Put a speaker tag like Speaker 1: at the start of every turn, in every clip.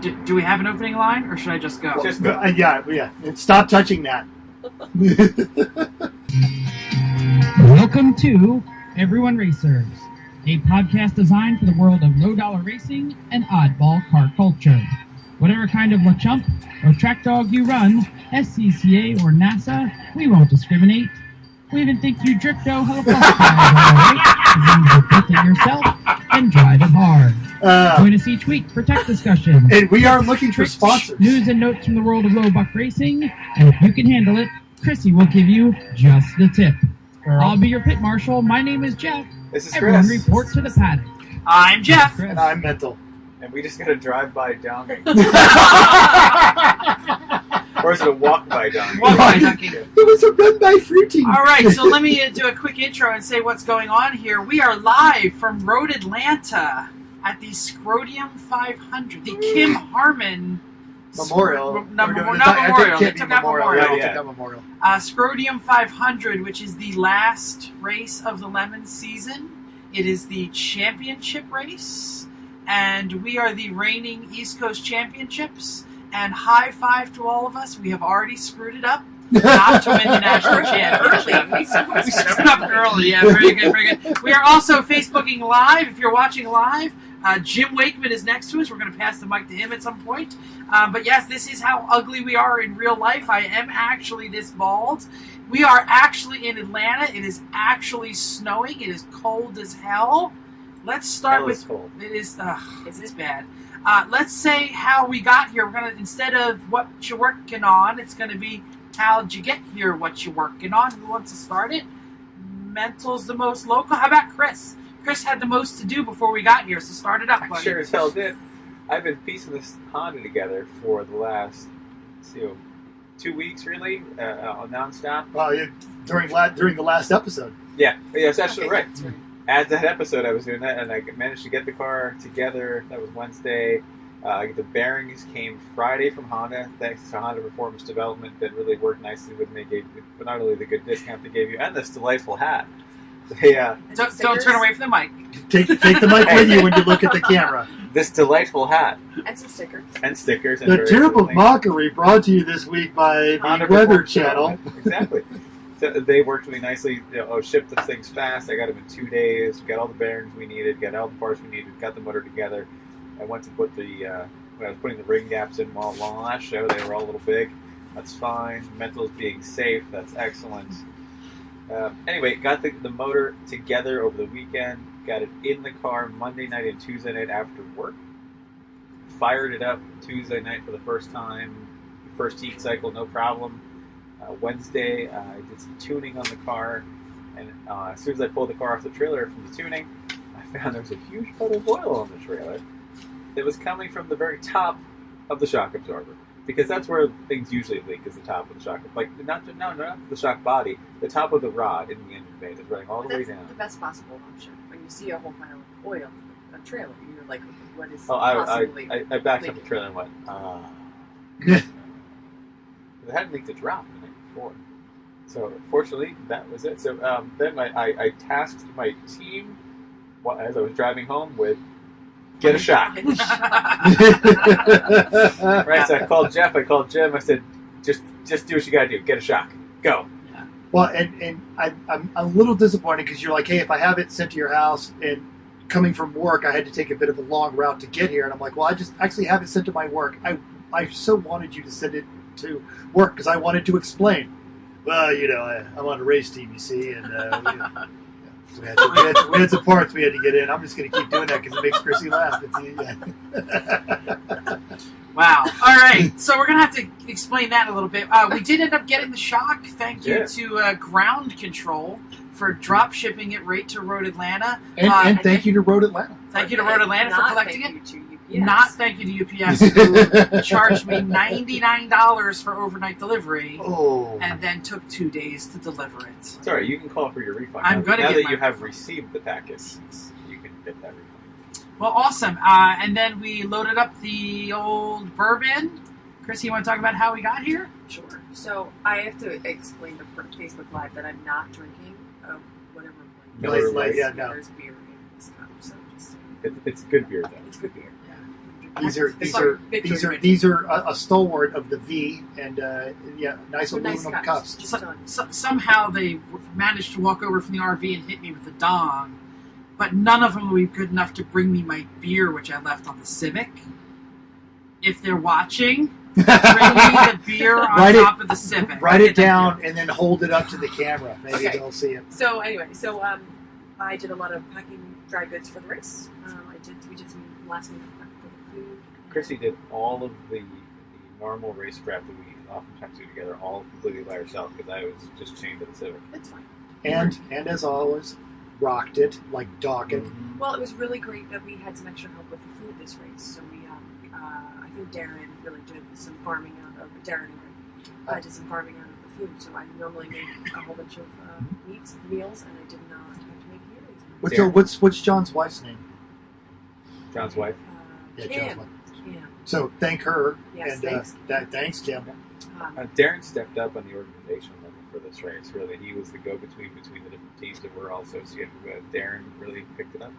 Speaker 1: Do we have an opening line, or should I just go?
Speaker 2: Just go.
Speaker 3: Yeah. And stop touching that.
Speaker 1: Welcome to Everyone Racers, a podcast designed for the world of low-dollar racing and oddball car culture. Whatever kind of LeChump or track dog you run, SCCA or NASA, we won't discriminate. We even think you drifto helicopter as long as you built it yourself and drive it hard. Join us each week for tech discussions.
Speaker 3: And we are looking for sponsors.
Speaker 1: News and notes from the world of low buck racing, and if you can handle it, Chrissy will give you just the tip. I'll be your pit marshal. My name is Jeff.
Speaker 2: This is
Speaker 1: Everyone
Speaker 2: Chris.
Speaker 1: report to the paddock. I'm Jeff.
Speaker 3: And I'm Mental.
Speaker 2: And we just got a drive-by donkey. Or is it a walk-by donkey?
Speaker 1: Walk-by donkey.
Speaker 3: It was a run-by fruiting.
Speaker 1: All right, so let me do a quick intro and say what's going on here. We are live from Road Atlanta at the Scrodium 500, the Kim Harmon
Speaker 3: Memorial.
Speaker 1: Not Memorial.
Speaker 3: They
Speaker 1: took out Memorial.
Speaker 3: Yeah. Memorial.
Speaker 1: Scrodium 500, which is the last race of the Lemon season. It is the championship race, and we are the reigning East Coast Championships. And high five to all of us. We have already screwed it up. Not to win the national championship. We screwed up early. Yeah, very good, very good. We are also Facebooking live. If you're watching live, Jim Wakeman is next to us. We're going to pass the mic to him at some point. But yes, this is how ugly we are in real life. I am actually this bald. We are actually in Atlanta. It is actually snowing. It is cold as hell. Let's start with...
Speaker 2: cold.
Speaker 1: It is... it's bad. Let's say how we got here. We're going to, instead of what you're working on, it's going to be how'd you get here, what you're working on. Who wants to start it? Mental's the most local. How about Chris? Chris had the most to do before we got here, so start it up, buddy.
Speaker 2: I sure as hell did. I've been piecing this Honda together for the last 2 weeks, really, nonstop.
Speaker 3: Well, during the last episode.
Speaker 2: Yeah, that's actually right. At that episode, I was doing that, and I managed to get the car together. That was Wednesday. The bearings came Friday from Honda, thanks to Honda Performance Development, that really worked nicely with me. For not only the good discount they gave you, and this delightful hat. They,
Speaker 1: don't turn away from the mic.
Speaker 3: Take the mic with you when you look at the camera.
Speaker 2: This delightful hat.
Speaker 4: And some stickers.
Speaker 2: And stickers.
Speaker 3: The tip of mockery brought to you this week by the Weather Channel.
Speaker 2: Exactly. So they worked really nicely. Shipped the things fast. I got them in 2 days. Got all the bearings we needed. Got all the parts we needed. Got the motor together. I went to put when I was putting the ring gaps in while last show, they were all a little big. That's fine. Mental's being safe. That's excellent. Anyway, got the motor together over the weekend. Got it in the car Monday night and Tuesday night after work. Fired it up Tuesday night for the first time. First heat cycle, no problem. Wednesday, I did some tuning on the car, and as soon as I pulled the car off the trailer from the tuning, I found there was a huge puddle of oil on the trailer that was coming from the very top of the shock absorber, because that's where things usually leak, is the top of the shock, not the shock body, the top of the rod in the engine bay is running all the way down.
Speaker 4: That's the best possible option. When you see a whole pile of oil in a trailer, you're like, what is possibly
Speaker 2: I backed up the trailer and went, It hadn't leaked a drop the night before. So, fortunately, that was it. So, then I tasked my team, as I was driving home, with get a shock. Right, so I called Jeff, I called Jim, I said, just do what you gotta do, get a shock. Go.
Speaker 3: Well, and I'm a little disappointed because you're like, hey, if I have it sent to your house, and coming from work, I had to take a bit of a long route to get here, and I'm like, well, I just actually have it sent to my work. I so wanted you to send it to work because I wanted to explain. Well, I'm on a race team, you see, and we had some parts we had to get in. I'm just going to keep doing that because it makes Chrissy laugh.
Speaker 1: Wow. All right. So we're going to have to explain that a little bit. We did end up getting the shock. Thank you to Ground Control for drop shipping it right to Road Atlanta.
Speaker 3: And thank you to Road Atlanta.
Speaker 1: Thank you to Road Atlanta for collecting it.
Speaker 4: UPS.
Speaker 1: Not thank you to UPS, who charged me $99 for overnight delivery, and then took 2 days to deliver it.
Speaker 2: It's all right. You can call for your refund.
Speaker 1: I'm going to get
Speaker 2: now that
Speaker 1: my
Speaker 2: you have
Speaker 1: refund.
Speaker 2: received the package, you can get that refund.
Speaker 1: Well, awesome. And then we loaded up the old bourbon. Chris, you want to talk about how we got here?
Speaker 4: Sure. So I have to explain to Facebook Live that I'm not drinking whatever.
Speaker 2: Miller Lite.
Speaker 3: Yeah, no.
Speaker 4: There's beer in this cup, so just.
Speaker 2: It's good beer, though.
Speaker 4: It's good beer. Yeah.
Speaker 3: These are
Speaker 4: Victory.
Speaker 3: these are a stalwart of the V, and nice aluminum cups.
Speaker 1: Somehow they managed to walk over from the RV and hit me with a dong, but none of them will be good enough to bring me my beer, which I left on the Civic. If they're watching, bring me the beer on top of the Civic.
Speaker 3: Write it down and then hold it up to the camera. Maybe they'll see it.
Speaker 4: So anyway, I did a lot of packing dry goods for the race. We did some last minute prep for the food.
Speaker 2: Chrissy did all of the normal race prep that we oftentimes do together, all completely by herself, because I was just chained to the Civic.
Speaker 4: It's fine.
Speaker 3: And as always, rocked it like Dawkins.
Speaker 2: Mm-hmm.
Speaker 4: Well, it was really great that we had some extra help with the food this race. So I think Darren really did some farming out of did some farming out of the food. So I normally make a whole bunch of meals, and I did not have to make meals.
Speaker 3: What's John's wife's name?
Speaker 2: John's wife?
Speaker 3: Yeah,
Speaker 4: Kim.
Speaker 3: John's wife.
Speaker 4: Kim.
Speaker 3: So thank her.
Speaker 4: Yes,
Speaker 3: and thanks, Kim.
Speaker 2: Darren stepped up on the organization level for this race. Really, he was the go-between between the different teams that we're all associated with. Darren really picked it up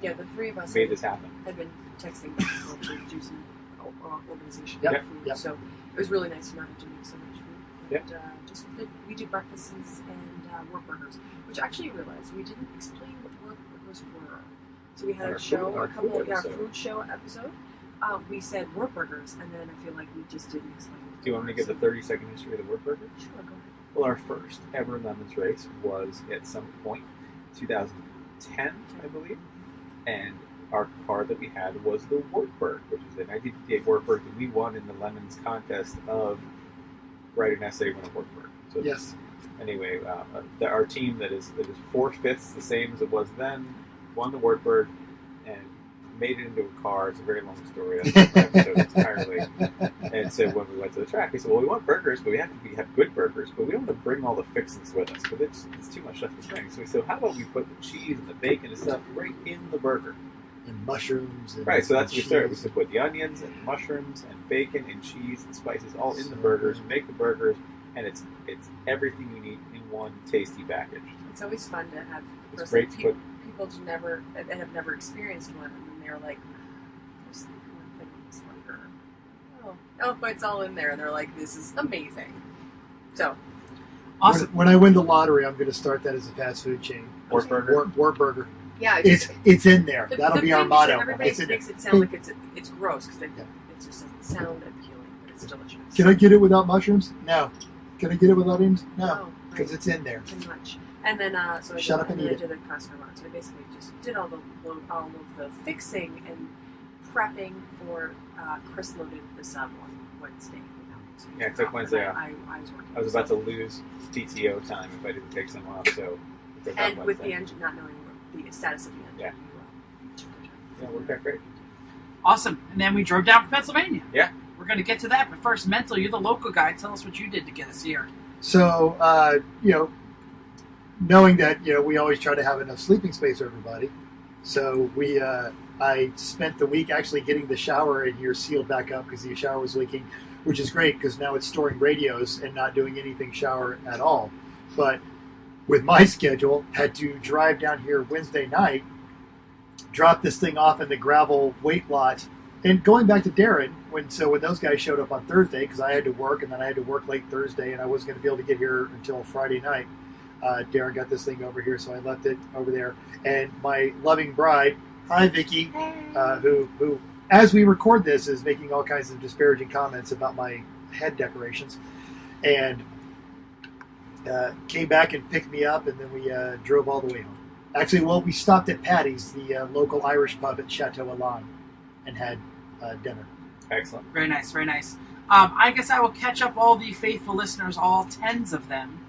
Speaker 2: and
Speaker 4: the three of us
Speaker 2: made this happen.
Speaker 4: Had been texting back and forth to do some organization
Speaker 3: Yep.
Speaker 4: of food.
Speaker 3: Yep.
Speaker 4: So it was really nice to not have to make so much food. And, we did breakfasts and work burgers, which actually I realized we didn't explain what work burgers were. So we had
Speaker 2: Our
Speaker 4: a show,
Speaker 2: food
Speaker 4: food show episode. We said work burgers, and then I feel like we just didn't explain it.
Speaker 2: Do you want me to give the 30-second history of the work burger?
Speaker 4: Sure, go ahead.
Speaker 2: Well, our first ever Lemons race was at some point 2010, I believe, and our car that we had was the Wartburg, which is a 1958 Wartburg that we won in the Lemons contest of writing an essay on a Wartburg. So
Speaker 3: Yes.
Speaker 2: Anyway, our team that is 4/5 the same as it was then won the Wartburg and made it into a car. It's a very long story. Episode entirely. And so when we went to the track, we said, "Well, we want burgers, but we have good burgers, but we don't want to bring all the fixings with us, but it's too much stuff to bring." So we said, "How about we put the cheese and the bacon and stuff right in the burger?"
Speaker 3: And mushrooms. And
Speaker 2: Right, so that's what we started. We
Speaker 3: cheese.
Speaker 2: said put the onions and mushrooms and bacon and cheese and spices all in the burgers, make the burgers, and it's everything you need in one tasty package.
Speaker 4: It's always fun to have
Speaker 2: It's great to put.
Speaker 4: people that have never experienced one, and then they're like, "There's one thing in this burger." Oh, it's all in there, and they're like, "This is amazing." So
Speaker 1: Awesome.
Speaker 3: When I win the lottery, I'm going to start that as a fast food chain.
Speaker 2: Wartburger.
Speaker 3: Wartburger.
Speaker 4: yeah,
Speaker 3: It's in there. That'll be our
Speaker 4: thing is
Speaker 3: motto.
Speaker 4: that everybody
Speaker 3: It's in
Speaker 4: makes
Speaker 3: there.
Speaker 4: it sound like it's gross because it just doesn't sound appealing, but it's delicious.
Speaker 3: Can I get it without mushrooms? No. Can I get it without onions? No.
Speaker 4: No,
Speaker 3: Because
Speaker 4: right.
Speaker 3: it's in there.
Speaker 4: Pretty much. And then so
Speaker 3: Shut up
Speaker 4: I
Speaker 3: and
Speaker 4: did,
Speaker 3: eat
Speaker 4: I did a Costco run. So I basically just did all of the fixing and prepping for Chris loaded the sub on Wednesday. So
Speaker 2: Yeah, I took Wednesday off.
Speaker 4: I was working.
Speaker 2: I was about to lose PTO time if I didn't take some off, so. I took off
Speaker 4: And with the
Speaker 2: Wednesday.
Speaker 4: engine, not knowing the status of the engine,
Speaker 2: Yeah.
Speaker 4: you took the time.
Speaker 2: Yeah, it worked out great.
Speaker 1: Awesome. And then we drove down to Pennsylvania.
Speaker 2: Yeah.
Speaker 1: We're going to get to that, but first, Mental, you're the local guy. Tell us what you did to get us here.
Speaker 3: So, knowing that, we always try to have enough sleeping space for everybody. So I spent the week actually getting the shower in here sealed back up because the shower was leaking, which is great because now it's storing radios and not doing anything shower at all. But with my schedule, had to drive down here Wednesday night, drop this thing off in the gravel weight lot. And going back to Darren, when those guys showed up on Thursday, because I had to work, and then I had to work late Thursday, and I wasn't going to be able to get here until Friday night. Darren got this thing over here, so I left it over there. And my loving bride, hi Vicky, who, as we record this, is making all kinds of disparaging comments about my head decorations, and came back and picked me up, and then we drove all the way home. Actually, we stopped at Patty's, the local Irish pub at Chateau Elan, and had dinner.
Speaker 2: Excellent.
Speaker 1: Very nice, very nice. I guess I will catch up all the faithful listeners, all tens of them.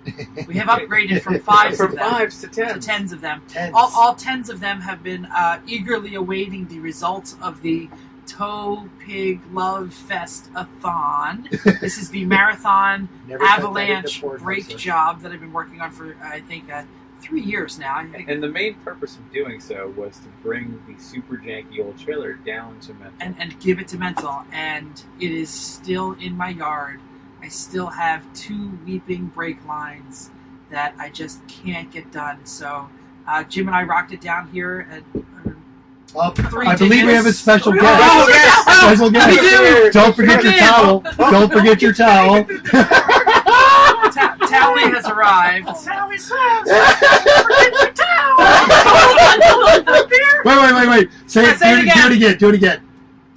Speaker 1: We have upgraded from fives
Speaker 2: From
Speaker 1: of them
Speaker 2: fives to
Speaker 1: to
Speaker 2: tens.
Speaker 1: tens of them.
Speaker 3: Tens.
Speaker 1: All tens of them have been eagerly awaiting the results of the Toe Pig Love Fest-a-thon. This is the marathon
Speaker 3: Never cut that
Speaker 1: avalanche
Speaker 3: into porn,
Speaker 1: brake
Speaker 3: sir.
Speaker 1: job that I've been working on for, I think, 3 years now. I think.
Speaker 2: And the main purpose of doing so was to bring the super janky old trailer down to Mental.
Speaker 1: And give it to Mental, and it is still in my yard. I still have 2 weeping brake lines that I just can't get done. So Jim and I rocked it down here at
Speaker 3: Oh,
Speaker 1: 3
Speaker 3: I believe we have a
Speaker 1: digits.
Speaker 3: special
Speaker 1: Oh,
Speaker 3: guest.
Speaker 1: yes!
Speaker 3: special guest.
Speaker 1: We do.
Speaker 3: Don't forget your towel. Don't forget your towel.
Speaker 1: Towley has arrived. Towley says,
Speaker 3: Wait. Say it. Do it again.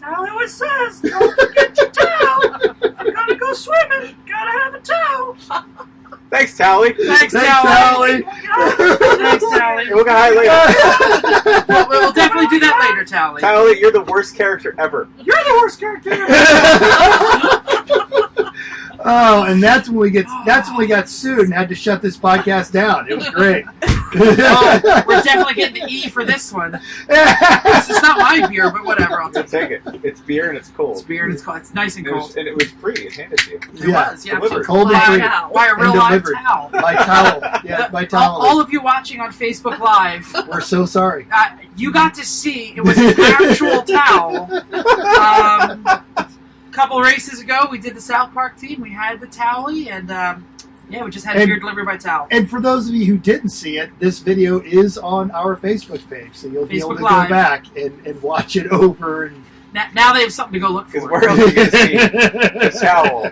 Speaker 1: Towley always says, don't forget your towel. I'm gonna go swimming. Gotta have a towel.
Speaker 2: Thanks, Towley.
Speaker 1: Thanks,
Speaker 3: Thanks,
Speaker 1: Towley.
Speaker 3: Towley.
Speaker 1: Thanks, Towley.
Speaker 2: We'll go high later.
Speaker 1: We'll definitely do that later, Towley.
Speaker 2: Towley, you're the worst character ever.
Speaker 1: You're the worst character ever.
Speaker 3: Oh, and that's when we got sued and had to shut this podcast down. It was great.
Speaker 1: Oh, we're definitely getting the E for this one. This is not my beer, but whatever. I'll take it.
Speaker 2: Take it. It's beer and it's cold.
Speaker 1: It's beer and it's cold. It's nice and cold.
Speaker 2: And it was free. It handed to you.
Speaker 1: It was, yeah.
Speaker 2: Delivered.
Speaker 3: Cold and free.
Speaker 1: By a real
Speaker 3: And
Speaker 1: live
Speaker 3: delivered.
Speaker 1: towel.
Speaker 3: My towel. Yeah, my towel.
Speaker 1: All of you watching on Facebook Live,
Speaker 3: We're so sorry.
Speaker 1: you got to see it was an actual towel. A couple races ago, we did the South Park team. We had the Towley, and yeah, we just had beer delivered by towel.
Speaker 3: And for those of you who didn't see it, this video is on our Facebook page, so you'll be able to
Speaker 1: Live.
Speaker 3: go back and watch it over. And
Speaker 1: Now they have something to go look
Speaker 2: Because
Speaker 1: for.
Speaker 2: where else are you going to see a towel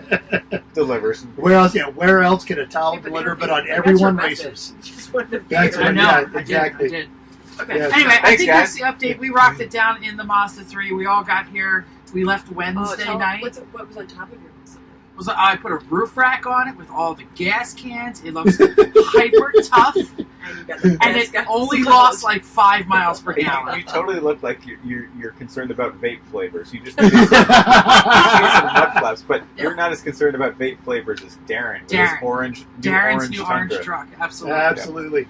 Speaker 2: deliver some beer?
Speaker 3: Where else can a towel deliver but on Everyone Racers?
Speaker 4: Just wanted to
Speaker 3: That's
Speaker 4: beer.
Speaker 1: I know.
Speaker 3: Yeah,
Speaker 1: I
Speaker 3: exactly.
Speaker 1: did.
Speaker 4: Okay.
Speaker 3: Yeah.
Speaker 1: Anyway, I
Speaker 2: Thanks,
Speaker 1: think
Speaker 2: guys.
Speaker 1: that's the update. We rocked it down in the Mazda 3. We all got here. We left Wednesday night.
Speaker 4: What was on top of your Mazda?
Speaker 1: I put a roof rack on it with all the gas cans. It looks hyper tough,
Speaker 4: And you got the
Speaker 1: and
Speaker 4: best
Speaker 1: it
Speaker 4: guys.
Speaker 1: only lost like 5 miles per
Speaker 2: You
Speaker 1: gallon.
Speaker 2: totally look like you're concerned about vape flavors. You just need some mud flaps, but you're not as concerned about vape flavors as Darren. With his
Speaker 1: Darren's new
Speaker 2: Tundra.
Speaker 1: orange truck. Absolutely.
Speaker 3: Absolutely.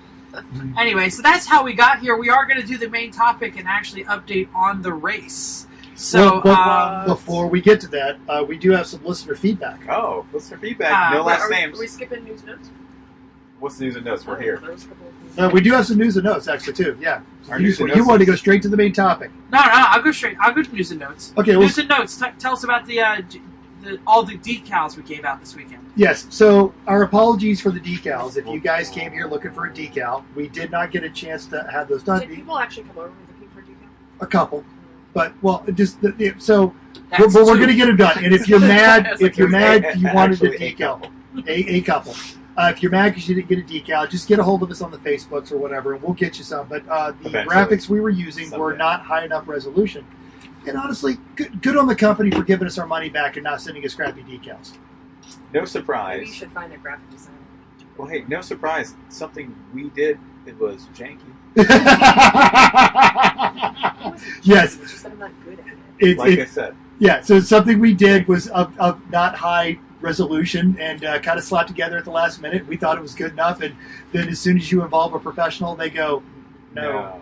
Speaker 1: Anyway, so that's how we got here. We are going to do the main topic and actually update on the race. So,
Speaker 3: But before we get to that, we do have some listener feedback.
Speaker 2: Oh, listener feedback. No last names.
Speaker 4: Are we skipping news notes?
Speaker 2: What's the news and notes? We're here.
Speaker 4: There was a couple of news
Speaker 3: We do have some news and notes, actually, too. Yeah.
Speaker 2: Our
Speaker 3: You,
Speaker 2: news and
Speaker 3: you
Speaker 2: notes
Speaker 3: wanted to
Speaker 2: is-
Speaker 3: go straight to the main topic.
Speaker 1: no, I'll go straight. I'll go to news and notes.
Speaker 3: Okay, well,
Speaker 1: News and notes. Tell us about all the decals we gave out this weekend.
Speaker 3: yes, so our apologies for the decals. If you guys came here looking for a decal, we did not get a chance to have those done.
Speaker 4: Did people actually come over looking for decal?
Speaker 3: A couple. But, well, so
Speaker 1: That's
Speaker 3: we're
Speaker 1: two.
Speaker 3: going to get them done. And if you're mad,
Speaker 4: That's
Speaker 3: if you're mad, you wanted a
Speaker 2: Actually, a
Speaker 3: decal.
Speaker 2: couple.
Speaker 3: A couple. If you're mad because you didn't get a decal, just get a hold of us on the Facebooks or whatever, and we'll get you some. But the
Speaker 2: Eventually.
Speaker 3: graphics we were using were
Speaker 2: Someday.
Speaker 3: not high enough resolution. And honestly, good on the company for giving us our money back and not sending us crappy decals.
Speaker 2: No
Speaker 4: Maybe you
Speaker 2: surprise.
Speaker 4: should find a graphic designer.
Speaker 2: Well, hey, no surprise. Something we did, it was janky.
Speaker 3: Yes.
Speaker 4: It's just that I'm not good at it.
Speaker 3: It,
Speaker 2: I said.
Speaker 3: yeah, so something we did was of not high resolution and kind of slapped together at the last minute. We thought it was good enough, and then as soon as you involve a professional, they go, no.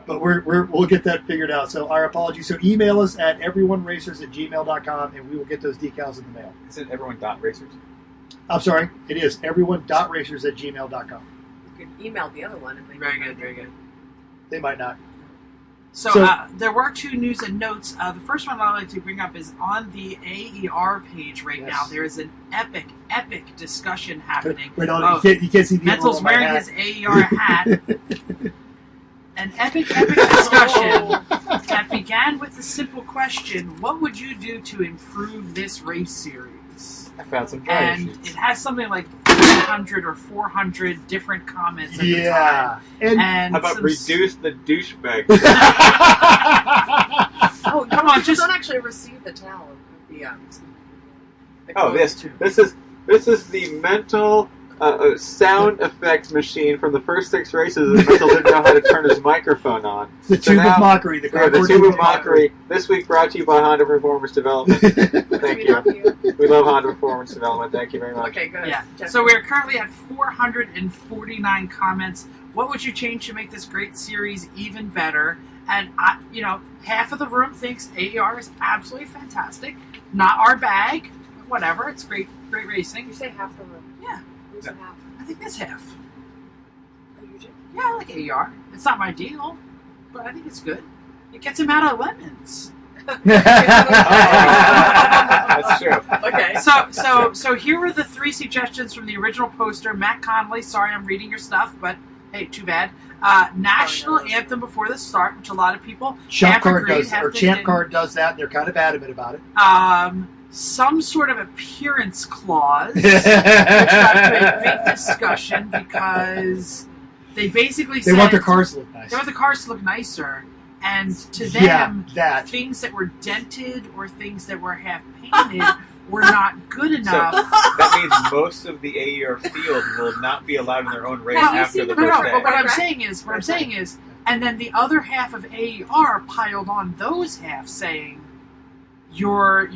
Speaker 3: But we'll get that figured out. So our apologies. So email us at everyoneracers@gmail.com, and we will get those decals in the mail.
Speaker 2: Is it everyone dot racers?
Speaker 3: I'm sorry, it is everyone.racers@gmail.com.
Speaker 4: You could email the other one. And they
Speaker 1: Very good, very good.
Speaker 3: They might not.
Speaker 1: So,
Speaker 3: So-
Speaker 1: there were two news and notes. The first one I'd like to bring up is on the AER page right
Speaker 3: Yes.
Speaker 1: now. There is an epic discussion happening.
Speaker 3: Wait, hold
Speaker 1: Oh,
Speaker 3: on, you can't see the
Speaker 1: Mental's
Speaker 3: emblem on my
Speaker 1: wearing
Speaker 3: hat.
Speaker 1: his AER hat. An epic discussion that began with the simple question, what would you do to improve this race series?
Speaker 2: I found some dry
Speaker 1: And
Speaker 2: sheets.
Speaker 1: it has something like 300 or 400 different comments at the time.
Speaker 3: Yeah. And
Speaker 2: How about
Speaker 1: some
Speaker 2: reduce the douchebag?
Speaker 4: Oh,
Speaker 1: Come on,
Speaker 4: people
Speaker 1: just-
Speaker 4: don't actually receive the towel. The
Speaker 2: Oh, this is the mental sound effects machine from the first 6 races. The mental didn't know how to turn his microphone on.
Speaker 3: the
Speaker 2: So
Speaker 3: tube
Speaker 2: now-
Speaker 3: of mockery. The
Speaker 2: Yeah, the
Speaker 3: cardboard
Speaker 2: tube of mockery. This week brought to you by Honda Performance Development. Thank
Speaker 4: We love
Speaker 2: you. We love Honda Performance Development. Thank you very much.
Speaker 4: Okay, good.
Speaker 1: Yeah.
Speaker 4: Jeff.
Speaker 1: So we're currently at 449 comments. What would you change to make this great series even better? And half of the room thinks AER is absolutely fantastic. Not our bag, but whatever. It's great racing.
Speaker 4: You say half the room.
Speaker 1: Yeah.
Speaker 4: Who's the half?
Speaker 1: I think that's half.
Speaker 4: Oh, you do.
Speaker 1: Yeah, I like AER. It's not my deal, but I think it's good. It gets him out of lemons.
Speaker 2: That's true.
Speaker 4: Okay.
Speaker 1: So here were the 3 suggestions from the original poster. Matt Connolly, sorry I'm reading your stuff, but Hey, too bad. National anthem before the start, which a lot of people
Speaker 3: Champ
Speaker 1: half
Speaker 3: Card
Speaker 1: agreed,
Speaker 3: does,
Speaker 1: half
Speaker 3: or
Speaker 1: they
Speaker 3: Champ
Speaker 1: didn't.
Speaker 3: Card does that, and they're kind of adamant about it.
Speaker 1: Some sort of appearance clause, which got to a big discussion because they basically
Speaker 3: They
Speaker 1: said
Speaker 3: want their cars to look nice.
Speaker 1: they want the cars to look nicer, and to
Speaker 3: Yeah,
Speaker 1: them,
Speaker 3: that.
Speaker 1: things that were dented or things that were half painted were not good enough.
Speaker 2: That means most of the AER field will not be allowed in their own race
Speaker 4: Have you
Speaker 2: after
Speaker 4: seen
Speaker 2: the
Speaker 4: the
Speaker 2: first
Speaker 1: No,
Speaker 2: day.
Speaker 1: but what I'm
Speaker 4: Right.
Speaker 1: saying is, and then the other half of AER piled on those half, saying, "Your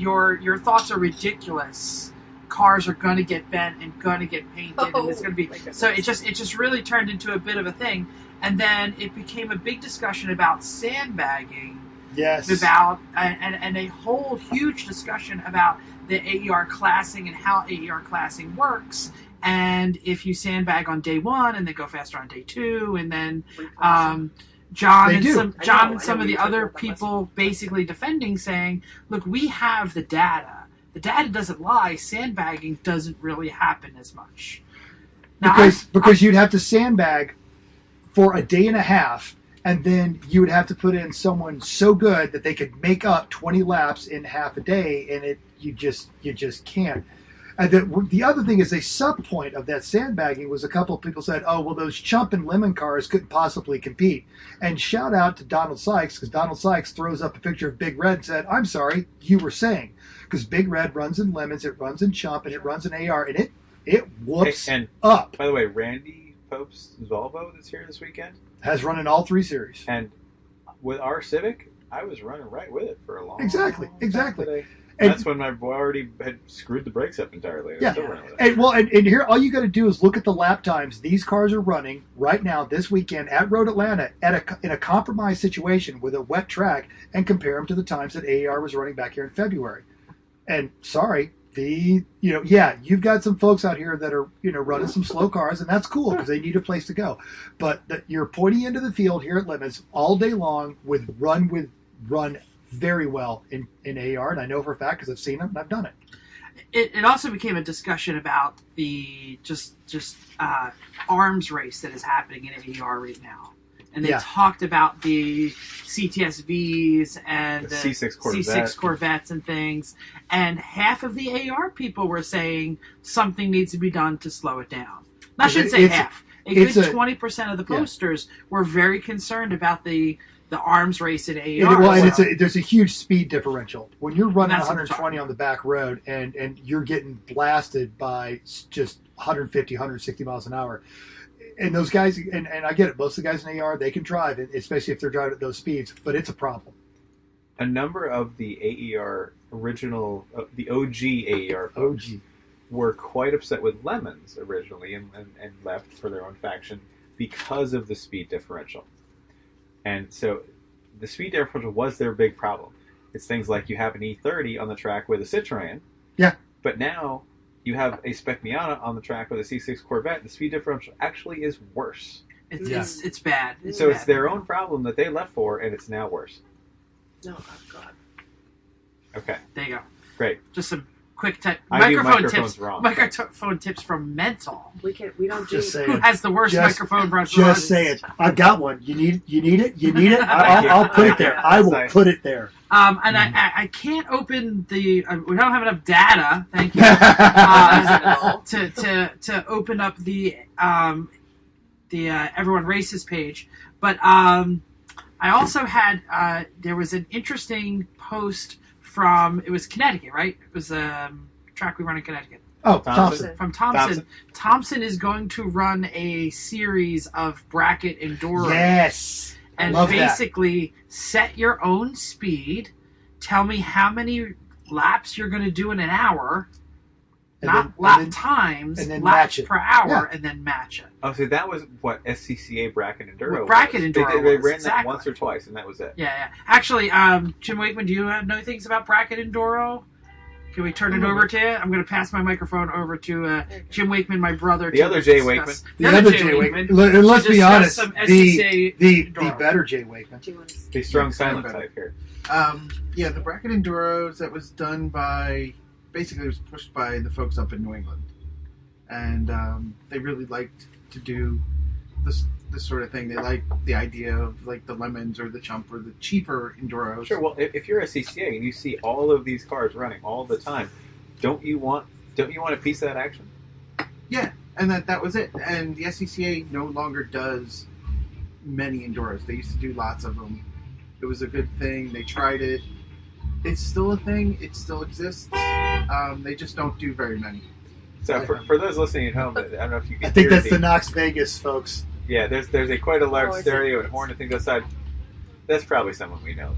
Speaker 1: thoughts are ridiculous. Cars are going to get bent and going to get painted, and it's going to be."
Speaker 4: my goodness.
Speaker 1: So it just really turned into a bit of a thing, and then it became a big discussion about sandbagging,
Speaker 3: Yes.
Speaker 1: about and a whole huge discussion about the AER classing and how AER classing works. And if you sandbag on day one and then go faster on day two, and then John
Speaker 3: They
Speaker 1: and
Speaker 3: do.
Speaker 1: some
Speaker 4: I
Speaker 1: John
Speaker 4: know,
Speaker 1: and
Speaker 4: I
Speaker 1: some
Speaker 4: know
Speaker 1: of the
Speaker 4: you talked
Speaker 1: other
Speaker 4: about that last
Speaker 1: people basically defending, saying, "Look, we have the data. The data doesn't lie. Sandbagging doesn't really happen as much." Now,
Speaker 3: Because you'd have to sandbag for a day and a half, and then you would have to put in someone so good that they could make up 20 laps in half a day, and you just can't. And the other thing is, a sub point of that sandbagging was a couple of people said, "Oh, well, those chump and lemon cars couldn't possibly compete." And shout out to Donald Sykes, because Donald Sykes throws up a picture of Big Red and said, "I'm sorry, you were saying," because Big Red runs in lemons, it runs in chump, and it runs in AR, and it whoops
Speaker 2: And
Speaker 3: up.
Speaker 2: by the way, Randy Pope's Volvo that's here this weekend,
Speaker 3: Has run in all three series.
Speaker 2: and with our Civic, I was running right with it for a long
Speaker 3: Exactly.
Speaker 2: time today.
Speaker 3: And-
Speaker 2: That's when my boy already had screwed the brakes up entirely. I was
Speaker 3: Yeah.
Speaker 2: still running with it.
Speaker 3: And here, all you got to do is look at the lap times these cars are running right now this weekend at Road Atlanta in a compromised situation with a wet track, and compare them to the times that AER was running back here in February. And sorry, you've got some folks out here that are running some slow cars, and that's cool because they need a place to go. But you're pointing into the field here at Lemons all day long with run very well in AR, and I know for a fact because I've seen them and I've done it.
Speaker 1: It also became a discussion about the just arms race that is happening in AER right now, and they
Speaker 3: Yeah.
Speaker 1: talked about the CTSVs and
Speaker 2: The C6 Corvette.
Speaker 1: C6 Corvettes and things, and half of the AER people were saying something needs to be done to slow it down. I shouldn't say half. A good 20% of the posters were very concerned about the arms race in AER.
Speaker 3: There's a huge speed differential when you're running
Speaker 1: That's what I'm
Speaker 3: 120 on the back road and you're getting blasted by just 150, 160 miles an hour. And those guys, and I get it, most of the guys in AR, they can drive, especially if they're driving at those speeds, but it's a problem.
Speaker 2: A number of the AER original, the OG AER folks were quite upset with Lemons originally and left for their own faction because of the speed differential. And so the speed differential was their big problem. It's things like you have an E30 on the track with a Citroen.
Speaker 3: Yeah.
Speaker 2: But now you have a Spec Miata on the track with a C6 Corvette. The speed differential actually is worse.
Speaker 1: It's bad.
Speaker 2: It's
Speaker 1: bad.
Speaker 2: their own problem that they left for, and it's now worse.
Speaker 4: No, oh God.
Speaker 2: Okay.
Speaker 1: There you go.
Speaker 2: Great.
Speaker 1: Just some quick
Speaker 2: I do
Speaker 1: microphone
Speaker 2: microphones
Speaker 1: tips.
Speaker 2: wrong.
Speaker 1: Microphone tips from Mental.
Speaker 4: We don't do.
Speaker 3: Just saying.
Speaker 1: Who has the worst
Speaker 3: Just-
Speaker 1: microphone brush?
Speaker 3: Just say it. I've got one. You need it? I'll put it there. I will put it there.
Speaker 1: And I can't open the. We don't have enough data. Thank you. To open up the Everyone Races page, but I also had there was an interesting post from it was Connecticut, right? It was a track we run in Connecticut.
Speaker 3: Oh, Thompson.
Speaker 1: From Thompson. Thompson is going to run a series of bracket enduro.
Speaker 3: Yes.
Speaker 1: And
Speaker 3: Love that.
Speaker 1: basically set your own speed. Tell me how many laps you're going to do in an hour. Times,
Speaker 3: and then
Speaker 1: laps
Speaker 3: match it.
Speaker 1: per hour,
Speaker 3: Yeah.
Speaker 1: and then match it.
Speaker 2: Oh, so that was what SCCA Bracket Enduro
Speaker 1: What Bracket
Speaker 2: was.
Speaker 1: Enduro
Speaker 2: They
Speaker 1: was,
Speaker 2: ran
Speaker 1: exactly.
Speaker 2: that once or twice, and that was it.
Speaker 1: Yeah. Actually, Jim Wakeman, do you know things about Bracket Enduro? Can we turn it over to you? I'm going to pass my microphone over to Jim Wakeman, my brother.
Speaker 2: The other Jay Wakeman.
Speaker 3: The other Jay Wakeman. And let's be honest, the better Jay Wakeman.
Speaker 2: The strong silent type here.
Speaker 5: The Bracket Enduros that was done by, basically it was pushed by the folks up in New England. And they really liked to do this sort of thing. They like the idea of like the Lemons or the Chump or the cheaper Enduros.
Speaker 2: Sure. Well, if you're a CCA and you see all of these cars running all the time, don't you want a piece of that action?
Speaker 5: Yeah, and that was it. And the SCCA no longer does many Enduros. They used to do lots of them. It was a good thing. They tried it. It's still a thing. It still exists. They just don't do very many.
Speaker 2: So for those listening at home, I don't know if you can.
Speaker 3: I think
Speaker 2: hear
Speaker 3: that's the Knox Vegas, folks.
Speaker 2: Yeah, there's a quite a large
Speaker 4: Oh, is
Speaker 2: stereo
Speaker 4: it?
Speaker 2: and horn and things outside. That's probably someone we know.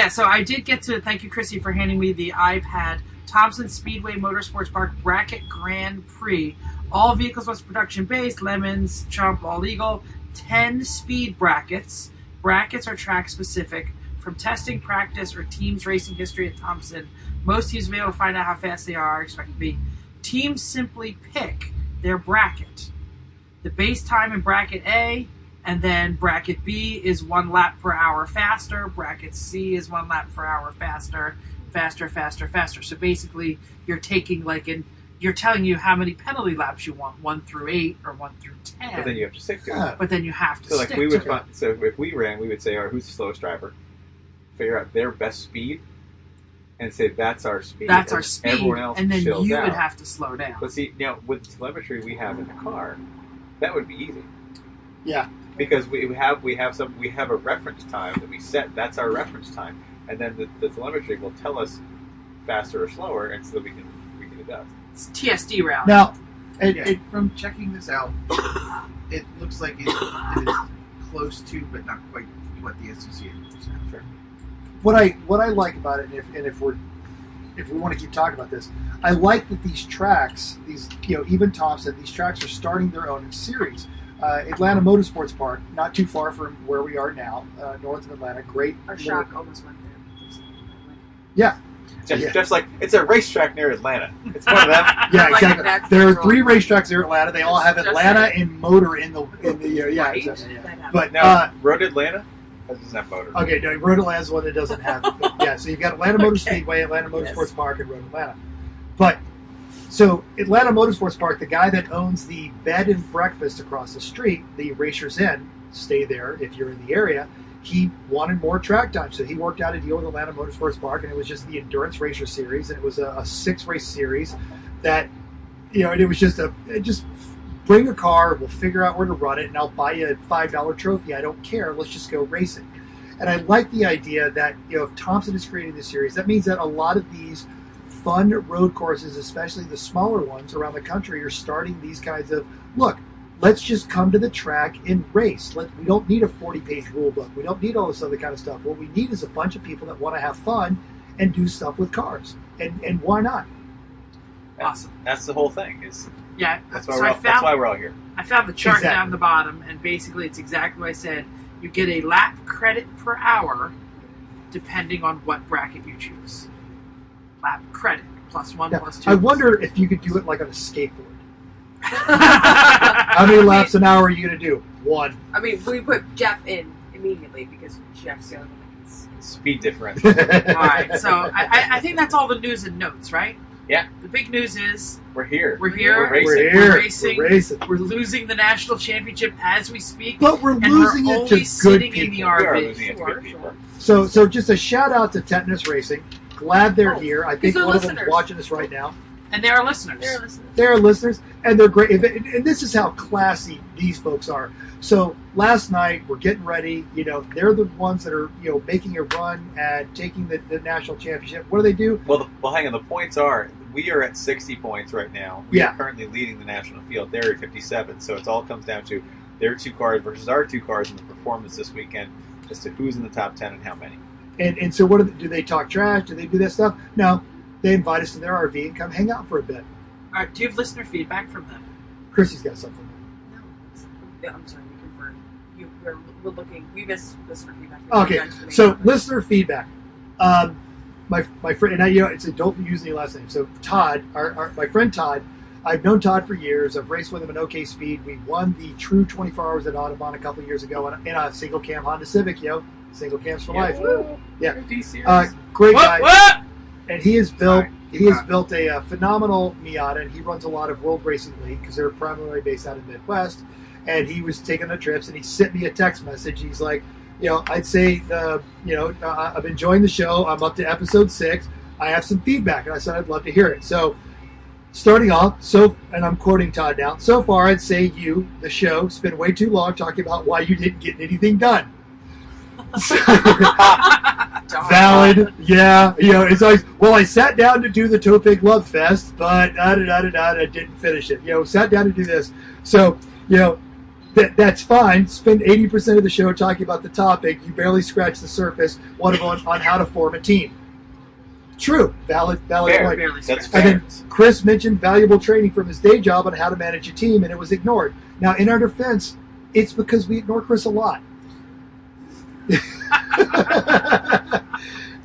Speaker 1: So I did get to thank you, Chrissy, for handing me the iPad Thompson Speedway Motorsports Park Bracket Grand Prix. All vehicles was production based. Lemons, Chump, all legal. 10 speed brackets. Brackets are track specific. From testing, practice, or teams racing history at Thompson, most teams will be able to find out how fast they are expected to be. Teams simply pick their bracket. The base time in bracket A, and then bracket B is 1 lap per hour faster. Bracket C is 1 lap per hour faster. So basically, you're taking you're telling you how many penalty laps you want, 1 through 8 or 1 through 10.
Speaker 2: But then you have to stick to it.
Speaker 3: Ah.
Speaker 1: But then you have to
Speaker 2: So like
Speaker 1: stick
Speaker 2: we would
Speaker 1: to it.
Speaker 2: so if we ran, we would say, all right, who's the slowest driver? Figure out their best speed, and say that's our speed.
Speaker 1: That's our
Speaker 2: And
Speaker 1: speed,
Speaker 2: everyone else
Speaker 1: and then you
Speaker 2: chills
Speaker 1: would
Speaker 2: out.
Speaker 1: have to slow down.
Speaker 2: But see, with the telemetry we have in the car, that would be easy.
Speaker 3: Yeah.
Speaker 2: Because we have a reference time that we set. That's our reference time, and then the telemetry will tell us faster or slower, and so that we can adjust.
Speaker 1: It's TSD route.
Speaker 3: Now,
Speaker 5: From checking this out, it looks like it is close to, but not quite what the SCCA is.
Speaker 2: Sure.
Speaker 3: what I like about it, and if we want to keep talking about this, I like that these tracks, even Thompson, these tracks are starting their own series. Atlanta Motorsports Park, not too far from where we are now, north of Atlanta. Great.
Speaker 4: Our shock almost went there.
Speaker 3: Yeah.
Speaker 2: Just like it's a racetrack near Atlanta. It's one of them.
Speaker 3: Yeah,
Speaker 4: Like
Speaker 3: exactly.
Speaker 4: that's
Speaker 3: There are
Speaker 4: the
Speaker 3: 3
Speaker 4: wrong-
Speaker 3: racetracks here in Atlanta. They all have
Speaker 4: Just
Speaker 3: Atlanta
Speaker 4: saying.
Speaker 3: and motor in the yeah.
Speaker 4: Right?
Speaker 3: Exactly, yeah.
Speaker 4: That happened.
Speaker 3: But
Speaker 2: Now, Road Atlanta doesn't have motor.
Speaker 3: okay, no, Road Atlanta's the one that doesn't have it. But, yeah, so you've got Atlanta Motor
Speaker 4: Okay.
Speaker 3: Speedway, Atlanta Motorsports
Speaker 4: Yes.
Speaker 3: Park, and Road Atlanta. But so Atlanta Motorsports Park, the guy that owns the bed and breakfast across the street, the Racers Inn, stay there if you're in the area. He wanted more track time, so he worked out a deal with Atlanta Motorsports Park, and it was just the Endurance Racer Series, and it was a 6-race series that, and it was just bring a car, we'll figure out where to run it, and I'll buy you a $5 trophy. I don't care. Let's just go racing. And I like the idea that, if Thompson is creating this series, that means that a lot of these fun road courses, especially the smaller ones around the country, are starting these kinds of, look, let's just come to the track and race. We don't need a 40-page rule book. We don't need all this other kind of stuff. What we need is a bunch of people that want to have fun and do stuff with cars. And why not?
Speaker 1: Awesome.
Speaker 2: That's the whole thing.
Speaker 1: Yeah.
Speaker 2: That's why
Speaker 1: So
Speaker 2: that's why we're all here.
Speaker 1: I found the chart
Speaker 3: Exactly.
Speaker 1: down the bottom, and basically it's exactly what I said. You get a lap credit per hour depending on what bracket you choose. Lap credit, +1,
Speaker 3: Yeah.
Speaker 1: +2.
Speaker 3: I wonder if you could do it like on a skateboard. How many laps an hour are you going to do? 1.
Speaker 4: I mean, we put Jeff in immediately because Jeff's the only one that can
Speaker 2: Speed differential.
Speaker 1: All right, so I think that's all the news and notes, right?
Speaker 2: Yeah.
Speaker 1: The big news is
Speaker 2: We're here.
Speaker 1: we're here.
Speaker 2: We're racing.
Speaker 3: We're here.
Speaker 1: We're racing.
Speaker 3: We're racing.
Speaker 1: We're losing the national championship as we speak,
Speaker 3: But we're
Speaker 1: and
Speaker 3: losing
Speaker 1: we're
Speaker 3: it
Speaker 1: only
Speaker 3: to good
Speaker 1: sitting in the
Speaker 3: people.
Speaker 2: We are
Speaker 1: RV.
Speaker 2: losing it to good people.
Speaker 3: So just a shout out to Tetanus Racing. Glad they're
Speaker 4: Oh,
Speaker 3: here. I think
Speaker 4: these are
Speaker 3: one of them's
Speaker 4: listeners.
Speaker 3: watching us right now.
Speaker 1: And they're our listeners.
Speaker 4: They're listening.
Speaker 3: They're listeners, and they're great. And this is how classy these folks are. So last night, we're getting ready. They're the ones that are, making a run at taking the national championship. What do?
Speaker 2: Well, hang on. The points are we are at 60 points right now. We
Speaker 3: Yeah.
Speaker 2: are currently leading the national field. They're at 57. So it all comes down to their 2 cars versus our 2 cars in the performance this weekend, as to who's in the top 10 and how many.
Speaker 3: And so what do they talk trash? Do they do that stuff? No. They invite us to their RV and come hang out for a bit.
Speaker 1: All right, do you have listener feedback from them?
Speaker 3: Chrissy's got something.
Speaker 4: No, yeah, I'm sorry, we confirmed. We're looking. We missed listener feedback.
Speaker 3: Okay, so listener feedback. My friend, and it's a don't use any last name. So Todd, my friend Todd, I've known Todd for years. I've raced with him at OK Speed. We won the True 24 Hours at Audubon a couple of years ago in a single cam Honda Civic. Single cams for life. Yeah.
Speaker 2: D-Series.
Speaker 3: Great guy.
Speaker 1: What?
Speaker 3: And he has built
Speaker 5: Sorry.
Speaker 3: a phenomenal Miata, and he runs a lot of World Racing League because they're primarily based out of the Midwest. And he was taking the trips, and he sent me a text message. He's like, I'd say I'm enjoying the show. I'm up to episode 6. I have some feedback, and I said I'd love to hear it. So, starting off, and I'm quoting Todd now. So far, I'd say you, the show, spend way too long talking about why you didn't get anything done. Valid, yeah. It's always, well, I sat down to do the Topig Love Fest, but I didn't finish it. Sat down to do this. So, that's fine. Spend 80% of the show talking about the topic. You barely scratch the surface. One of them on how to form a team. True, valid point.
Speaker 2: That's
Speaker 3: And
Speaker 2: fair.
Speaker 3: then Chris mentioned valuable training from his day job on how to manage a team, and it was ignored. Now, in our defense, it's because we ignore Chris a lot.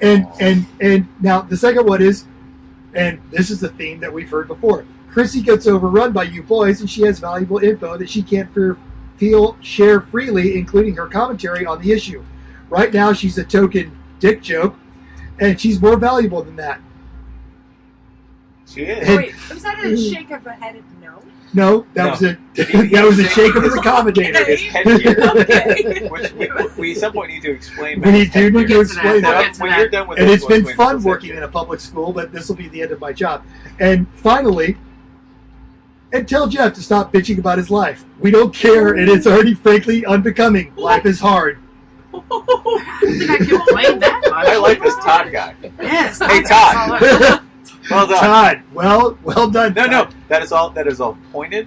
Speaker 3: and now the second one is, and this is the theme that we've heard before. Chrissy gets overrun by you boys, and she has valuable info that she can't share freely, including her commentary on the issue. Right now, she's a token dick joke, and she's more valuable than that.
Speaker 2: She is.
Speaker 4: Wait, was that a shake of a head? No.
Speaker 3: No, that was a shake of the commentator.
Speaker 2: It's headgear.
Speaker 4: Okay.
Speaker 2: Which we at some point need to explain.
Speaker 3: We
Speaker 2: that.
Speaker 3: do need to explain
Speaker 1: We'll
Speaker 3: that.
Speaker 1: get to
Speaker 2: When
Speaker 1: that.
Speaker 2: you're done with
Speaker 3: And
Speaker 2: this,
Speaker 3: it's
Speaker 2: we'll
Speaker 3: been
Speaker 2: explain
Speaker 3: fun
Speaker 2: what's
Speaker 3: working in a public school, but this will be the end of my job. And finally, and tell Jeff to stop bitching about his life. We don't care, and it's already frankly unbecoming. Life is hard.
Speaker 1: I don't think I complained that much.
Speaker 2: I like this Todd guy.
Speaker 1: Yes.
Speaker 2: Hey,
Speaker 1: Todd.
Speaker 2: Todd. Well done.
Speaker 3: Todd, well done.
Speaker 2: No,
Speaker 3: Todd.
Speaker 2: that is all pointed,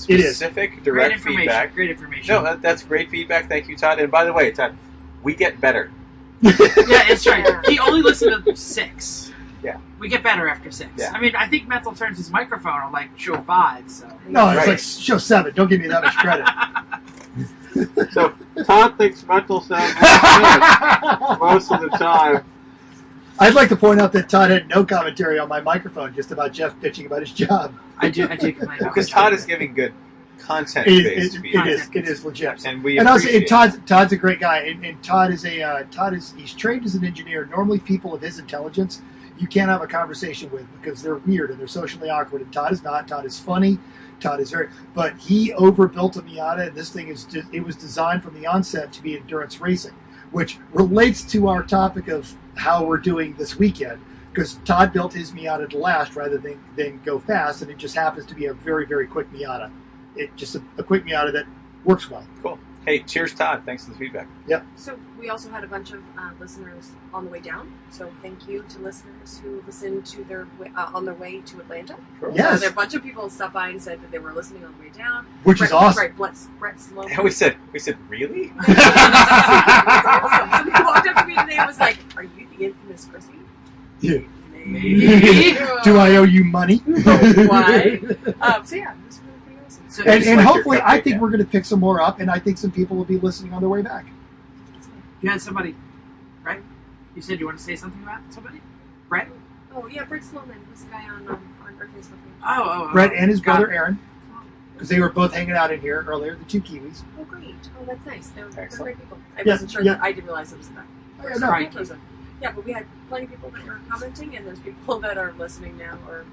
Speaker 3: It is.
Speaker 2: specific,
Speaker 1: Great
Speaker 2: direct
Speaker 1: information.
Speaker 2: feedback.
Speaker 1: Great information.
Speaker 2: No, that's great feedback. Thank you, Todd. And by the way, Todd, we get better.
Speaker 1: Yeah, it's right. He only listened to 6.
Speaker 2: Yeah.
Speaker 1: We get better after 6.
Speaker 2: Yeah.
Speaker 1: I mean, I think Mental turns his microphone on like show 5. So.
Speaker 3: No, it's
Speaker 2: Right.
Speaker 3: like show 7. Don't give me that much credit.
Speaker 2: So Todd thinks mental sounds most of the time.
Speaker 3: I'd like to point out that Todd had no commentary on my microphone, just about Jeff bitching about his job.
Speaker 1: I do complain.
Speaker 2: Because Todd is giving good content-based feedback,
Speaker 3: It is legit.
Speaker 2: and we
Speaker 3: And also,
Speaker 2: appreciate
Speaker 3: Todd's a great guy, and Todd is he's trained as an engineer. Normally, people of his intelligence, you can't have a conversation with because they're weird and they're socially awkward. And Todd is not. Todd is funny. Todd is but he overbuilt a Miata, and this thing it was designed from the onset to be endurance racing, which relates to our topic of how we're doing this weekend. Because Todd built his Miata to last rather than go fast, and it just happens to be a very, very quick Miata. It just a quick Miata that works well.
Speaker 2: Cool. Hey, cheers, Todd. Thanks for the feedback.
Speaker 4: So we also had a bunch of listeners on the way down. So thank you to listeners who listened to on their way to Atlanta.
Speaker 3: Yes.
Speaker 4: There a bunch of people stopped by and said that they were listening on the way down.
Speaker 3: Which is awesome.
Speaker 4: Right, Brett Sloan.
Speaker 2: And we said, really?
Speaker 4: Somebody walked up to me today and was like, "Are you the infamous Chrissy?"
Speaker 3: Yeah.
Speaker 1: Maybe.
Speaker 3: Do I owe you money?
Speaker 4: Why? So yeah, it was really pretty awesome.
Speaker 1: So
Speaker 3: And
Speaker 2: Just like
Speaker 3: hopefully,
Speaker 2: your
Speaker 3: I
Speaker 2: cupcake,
Speaker 3: think
Speaker 2: yeah.
Speaker 3: we're going to pick some more up, and I think some people will be listening on their way back.
Speaker 1: you had somebody, right? You said you want to say something about somebody? Brett?
Speaker 4: Oh yeah, Brett Sloman, this guy on our Facebook.
Speaker 1: Oh.
Speaker 3: Brett and his
Speaker 1: Got
Speaker 3: brother
Speaker 1: it.
Speaker 3: Aaron, because they were both hanging out in here earlier, the two Kiwis.
Speaker 4: Oh great! Oh that's nice. They're
Speaker 2: Excellent.
Speaker 4: great people. I
Speaker 3: Yeah,
Speaker 4: wasn't sure
Speaker 3: yeah.
Speaker 4: that I didn't realize it was that.
Speaker 3: Yeah, no.
Speaker 1: Right.
Speaker 4: Yeah, but we had plenty of people that were commenting, and there's people that are listening now, or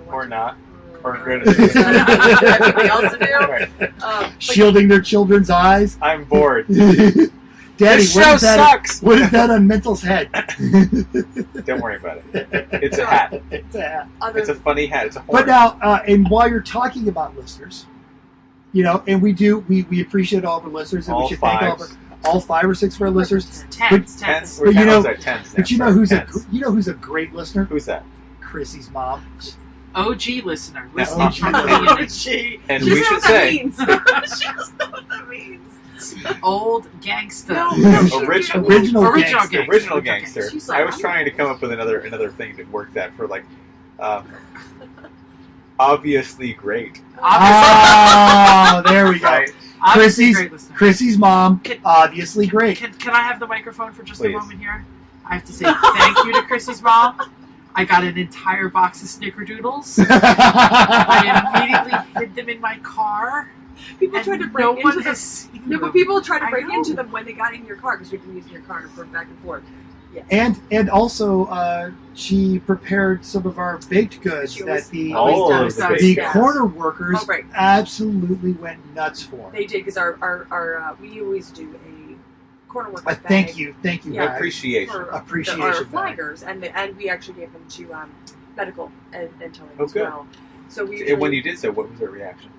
Speaker 2: Or
Speaker 4: watching.
Speaker 2: not. Or
Speaker 4: not.
Speaker 2: good.
Speaker 4: Everything else to do.
Speaker 2: Right.
Speaker 4: But
Speaker 3: Shielding their children's eyes.
Speaker 2: I'm bored.
Speaker 3: Daddy,
Speaker 2: This
Speaker 3: what
Speaker 2: show
Speaker 3: is that?
Speaker 2: sucks.
Speaker 3: What is that on Mental's head?
Speaker 2: Don't worry about it. It's a hat.
Speaker 3: It's a hat.
Speaker 4: other,
Speaker 2: It's a funny hat. It's a horn.
Speaker 3: But now, and while you're talking about listeners, and we appreciate all of our listeners, and
Speaker 2: All
Speaker 3: we should thank
Speaker 2: fives.
Speaker 3: all 5 or 6 of our listeners.
Speaker 1: Tens.
Speaker 2: Tens.
Speaker 3: But you know-
Speaker 2: tens now.
Speaker 3: But you know
Speaker 2: Sorry,
Speaker 3: who's a great listener?
Speaker 2: Who's that?
Speaker 3: Chrissy's mom.
Speaker 1: OG listener.
Speaker 2: Yeah,
Speaker 1: Listening
Speaker 3: OG
Speaker 1: from
Speaker 3: listener.
Speaker 1: the beginning.
Speaker 4: she
Speaker 2: And
Speaker 4: she
Speaker 2: we
Speaker 4: doesn't
Speaker 2: should
Speaker 4: know what
Speaker 2: say,
Speaker 4: that means. She doesn't know what that means.
Speaker 1: Old gangster.
Speaker 4: No.
Speaker 3: Original
Speaker 1: Original
Speaker 3: gangster.
Speaker 1: gangster.
Speaker 2: original gangster.
Speaker 4: She's like,
Speaker 2: I was
Speaker 4: I'm
Speaker 2: trying to
Speaker 4: not-
Speaker 2: come up with another thing that worked that for obviously great.
Speaker 3: Oh, there we go.
Speaker 2: Right?
Speaker 1: Obviously
Speaker 3: Chrissy's-
Speaker 1: great listener.
Speaker 3: Chrissy's mom,
Speaker 1: Can-
Speaker 3: obviously great.
Speaker 1: Can I have the microphone for just
Speaker 2: Please.
Speaker 1: a moment here? I have to say thank you to Chrissy's mom. I got an entire box of Snickerdoodles. I immediately hid them in my car.
Speaker 4: People
Speaker 1: And
Speaker 4: tried to break
Speaker 1: no one
Speaker 4: into them.
Speaker 1: has seen
Speaker 4: No,
Speaker 1: them.
Speaker 4: but people tried to
Speaker 1: I
Speaker 4: break
Speaker 1: know.
Speaker 4: into them when they got in your car because we didn't use your car for back and forth. Yes.
Speaker 3: And also she prepared some of our baked goods
Speaker 4: She
Speaker 3: that
Speaker 4: always
Speaker 2: All
Speaker 4: does
Speaker 2: of
Speaker 4: that.
Speaker 2: the
Speaker 3: the
Speaker 2: baked
Speaker 3: corner workers
Speaker 4: Oh, right.
Speaker 3: absolutely went nuts for.
Speaker 4: They did because our we always do a corner worker bag.
Speaker 3: Thank you,
Speaker 4: Yeah.
Speaker 3: bag.
Speaker 2: Appreciation.
Speaker 4: For
Speaker 3: Appreciation
Speaker 4: our
Speaker 3: bag.
Speaker 4: flaggers, and we actually gave them to medical and Towley
Speaker 2: Oh,
Speaker 4: as
Speaker 2: good.
Speaker 4: well. So we
Speaker 2: And when you did so, what was their reaction?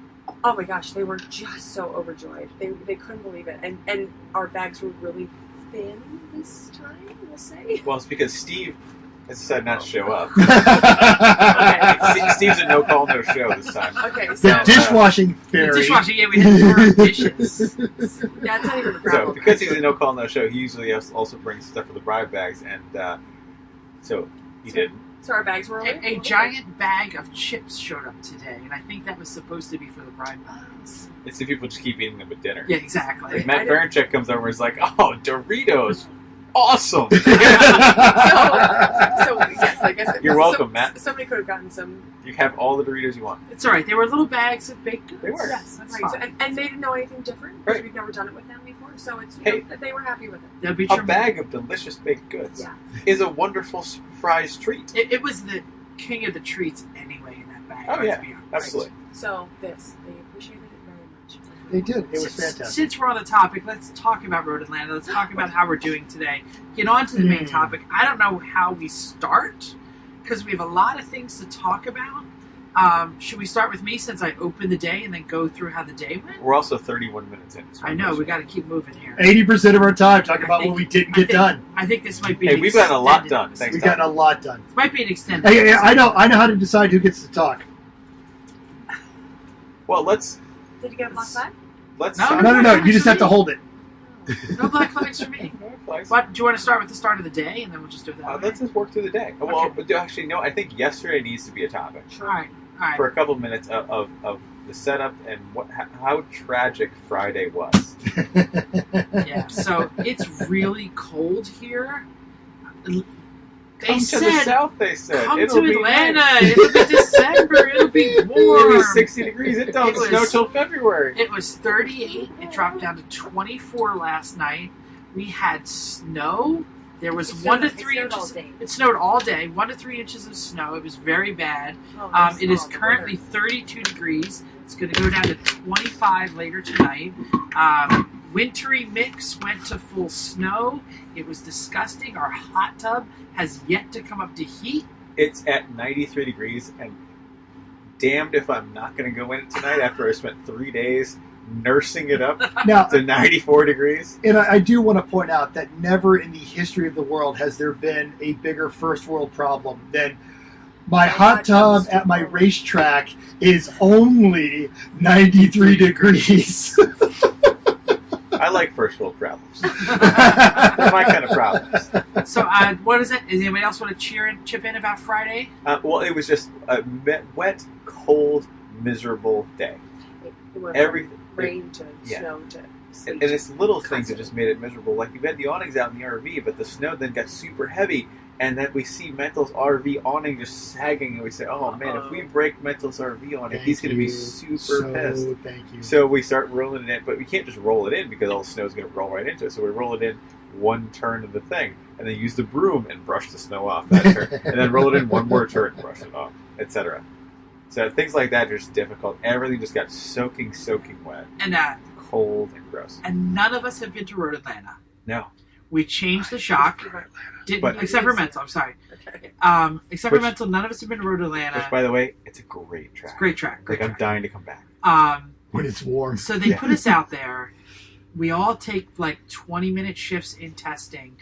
Speaker 4: oh my gosh, they were just so overjoyed. They couldn't believe it, and our bags were really thin this time. We'll say.
Speaker 2: Well, it's because Steve has decided not to show up.
Speaker 4: Okay.
Speaker 2: Steve's a no call, no show this time.
Speaker 4: Okay,
Speaker 3: The
Speaker 4: so
Speaker 3: dishwashing
Speaker 1: The
Speaker 3: fairy.
Speaker 1: dishwasher, yeah, we had to do our dishes.
Speaker 4: that's not even a
Speaker 2: So
Speaker 4: problem.
Speaker 2: because he's a no call, no show, he usually also brings stuff for the bride bags, and so he didn't.
Speaker 4: So our bags were
Speaker 1: A giant bag of chips showed up today, and I think that was supposed to be for the bride bags.
Speaker 2: It's the people just keep eating them at dinner.
Speaker 1: Yeah, exactly.
Speaker 2: Like Matt Baranchek comes over and is like, "Oh, Doritos, awesome!"
Speaker 4: So yes, I guess
Speaker 2: You're welcome, Matt.
Speaker 4: Somebody could have gotten some.
Speaker 2: You have all the Doritos you want.
Speaker 1: It's all right. They were little bags of baked goods.
Speaker 2: They were.
Speaker 1: Yes, that's
Speaker 4: Right, so,
Speaker 1: fine.
Speaker 4: and they didn't know anything different because
Speaker 2: Right.
Speaker 4: we've never done it with them before. So it's
Speaker 2: Hey.
Speaker 4: they were happy with it.
Speaker 1: They'll be
Speaker 2: A
Speaker 1: trem-
Speaker 2: bag of delicious baked goods
Speaker 4: Yeah.
Speaker 2: is a wonderful surprise treat.
Speaker 1: It was the king of the treats anyway in that bag.
Speaker 2: Oh,
Speaker 1: let's
Speaker 2: yeah.
Speaker 1: be honest.
Speaker 2: Absolutely.
Speaker 4: So they appreciated it very much.
Speaker 3: They did. It was
Speaker 1: S-
Speaker 3: fantastic.
Speaker 1: Since we're on the topic, let's talk about Road Atlanta. Let's talk about how we're doing today. Get on to the main topic. I don't know how we start because we have a lot of things to talk about. Should we start with me since I opened the day and then go through how the day went?
Speaker 2: We're also 31 minutes in. So
Speaker 1: I know, we got to keep moving here.
Speaker 3: 80% of our time talking about
Speaker 1: I think-
Speaker 3: what we didn't
Speaker 1: I
Speaker 3: get
Speaker 1: think-
Speaker 3: done.
Speaker 1: I think this might be
Speaker 2: Hey,
Speaker 1: an
Speaker 2: we've gotten a lot
Speaker 1: extended
Speaker 2: done.
Speaker 1: episode.
Speaker 2: Thanks,
Speaker 3: We've gotten a lot done.
Speaker 1: This might be an extended
Speaker 3: Hey,
Speaker 1: episode.
Speaker 3: I know how to decide who gets to talk.
Speaker 2: Well, let's
Speaker 4: Did you get a black flag?
Speaker 1: No,
Speaker 2: talk.
Speaker 3: No. You just have to hold it.
Speaker 1: No black flags for me.
Speaker 2: Flags.
Speaker 1: What, do you want to start with the start of the day and then we'll just do it that way?
Speaker 2: Let's just work through the day. Well, but actually, no. I think yesterday needs to be a topic
Speaker 1: All right.
Speaker 2: for a couple of minutes of the setup and how tragic Friday was.
Speaker 1: Yeah, so it's really cold here. They
Speaker 2: Come to the
Speaker 1: said,
Speaker 2: south, they said.
Speaker 1: come
Speaker 2: It'll
Speaker 1: to
Speaker 2: be
Speaker 1: Atlanta.
Speaker 2: nice.
Speaker 1: It'll be December. It'll be
Speaker 2: It'll be
Speaker 1: warm.
Speaker 2: 60 degrees. It don't
Speaker 1: It was-
Speaker 2: snow till February.
Speaker 1: It was 38. It dropped down to 24 last night. We had snow. There was 1 to 3 inches. It snowed all day. 1 to 3 inches of snow. It was very bad. It is currently 32 degrees. It's going to go down to 25 later tonight. Wintry mix went to full snow. It was disgusting. Our hot tub has yet to come up to heat.
Speaker 2: It's at 93 degrees, and damned if I'm not going to go in it tonight after I spent 3 days nursing it up
Speaker 3: Now,
Speaker 2: to 94 degrees.
Speaker 3: and I do want to point out that never in the history of the world has there been a bigger first world problem than my hot tub at my racetrack is only 93 degrees.
Speaker 2: I like first world problems. They're my kind of problems.
Speaker 1: So, what is it? Does anybody else want to chip in about Friday?
Speaker 2: Well, it was just a wet, cold, miserable day.
Speaker 4: It went
Speaker 2: Every
Speaker 4: from rain to
Speaker 2: yeah.
Speaker 4: snow to sleet.
Speaker 2: and it's little things that just made it miserable. Like we had the awnings out in the RV, but the snow then got super heavy, and then we see Mental's RV awning just sagging, and we say, "Oh man, if we break Mental's RV awning, he's going to be super pissed."
Speaker 3: Thank you.
Speaker 2: So we start rolling it in, but we can't just roll it in because all the snow is going to roll right into it. So we roll it in one turn of the thing, and then use the broom and brush the snow off that turn, and then roll it in one more turn and brush it off, etc. So things like that are just difficult. Everything just got soaking wet,
Speaker 1: And
Speaker 2: cold and gross.
Speaker 1: and none of us have been to Road Atlanta.
Speaker 2: No,
Speaker 1: We changed the shock. Didn't,
Speaker 2: But-
Speaker 1: except for Mental. I'm sorry.
Speaker 4: Okay.
Speaker 1: Except for
Speaker 2: Which-
Speaker 1: Mental, none of us have been to Road Atlanta.
Speaker 2: which by the way, it's a great track.
Speaker 1: It's a great track. Great
Speaker 2: Like I'm
Speaker 1: track.
Speaker 2: dying to come back.
Speaker 3: When it's warm.
Speaker 1: So they
Speaker 2: Yeah.
Speaker 1: put us out there. We all take like 20-minute shifts in testing.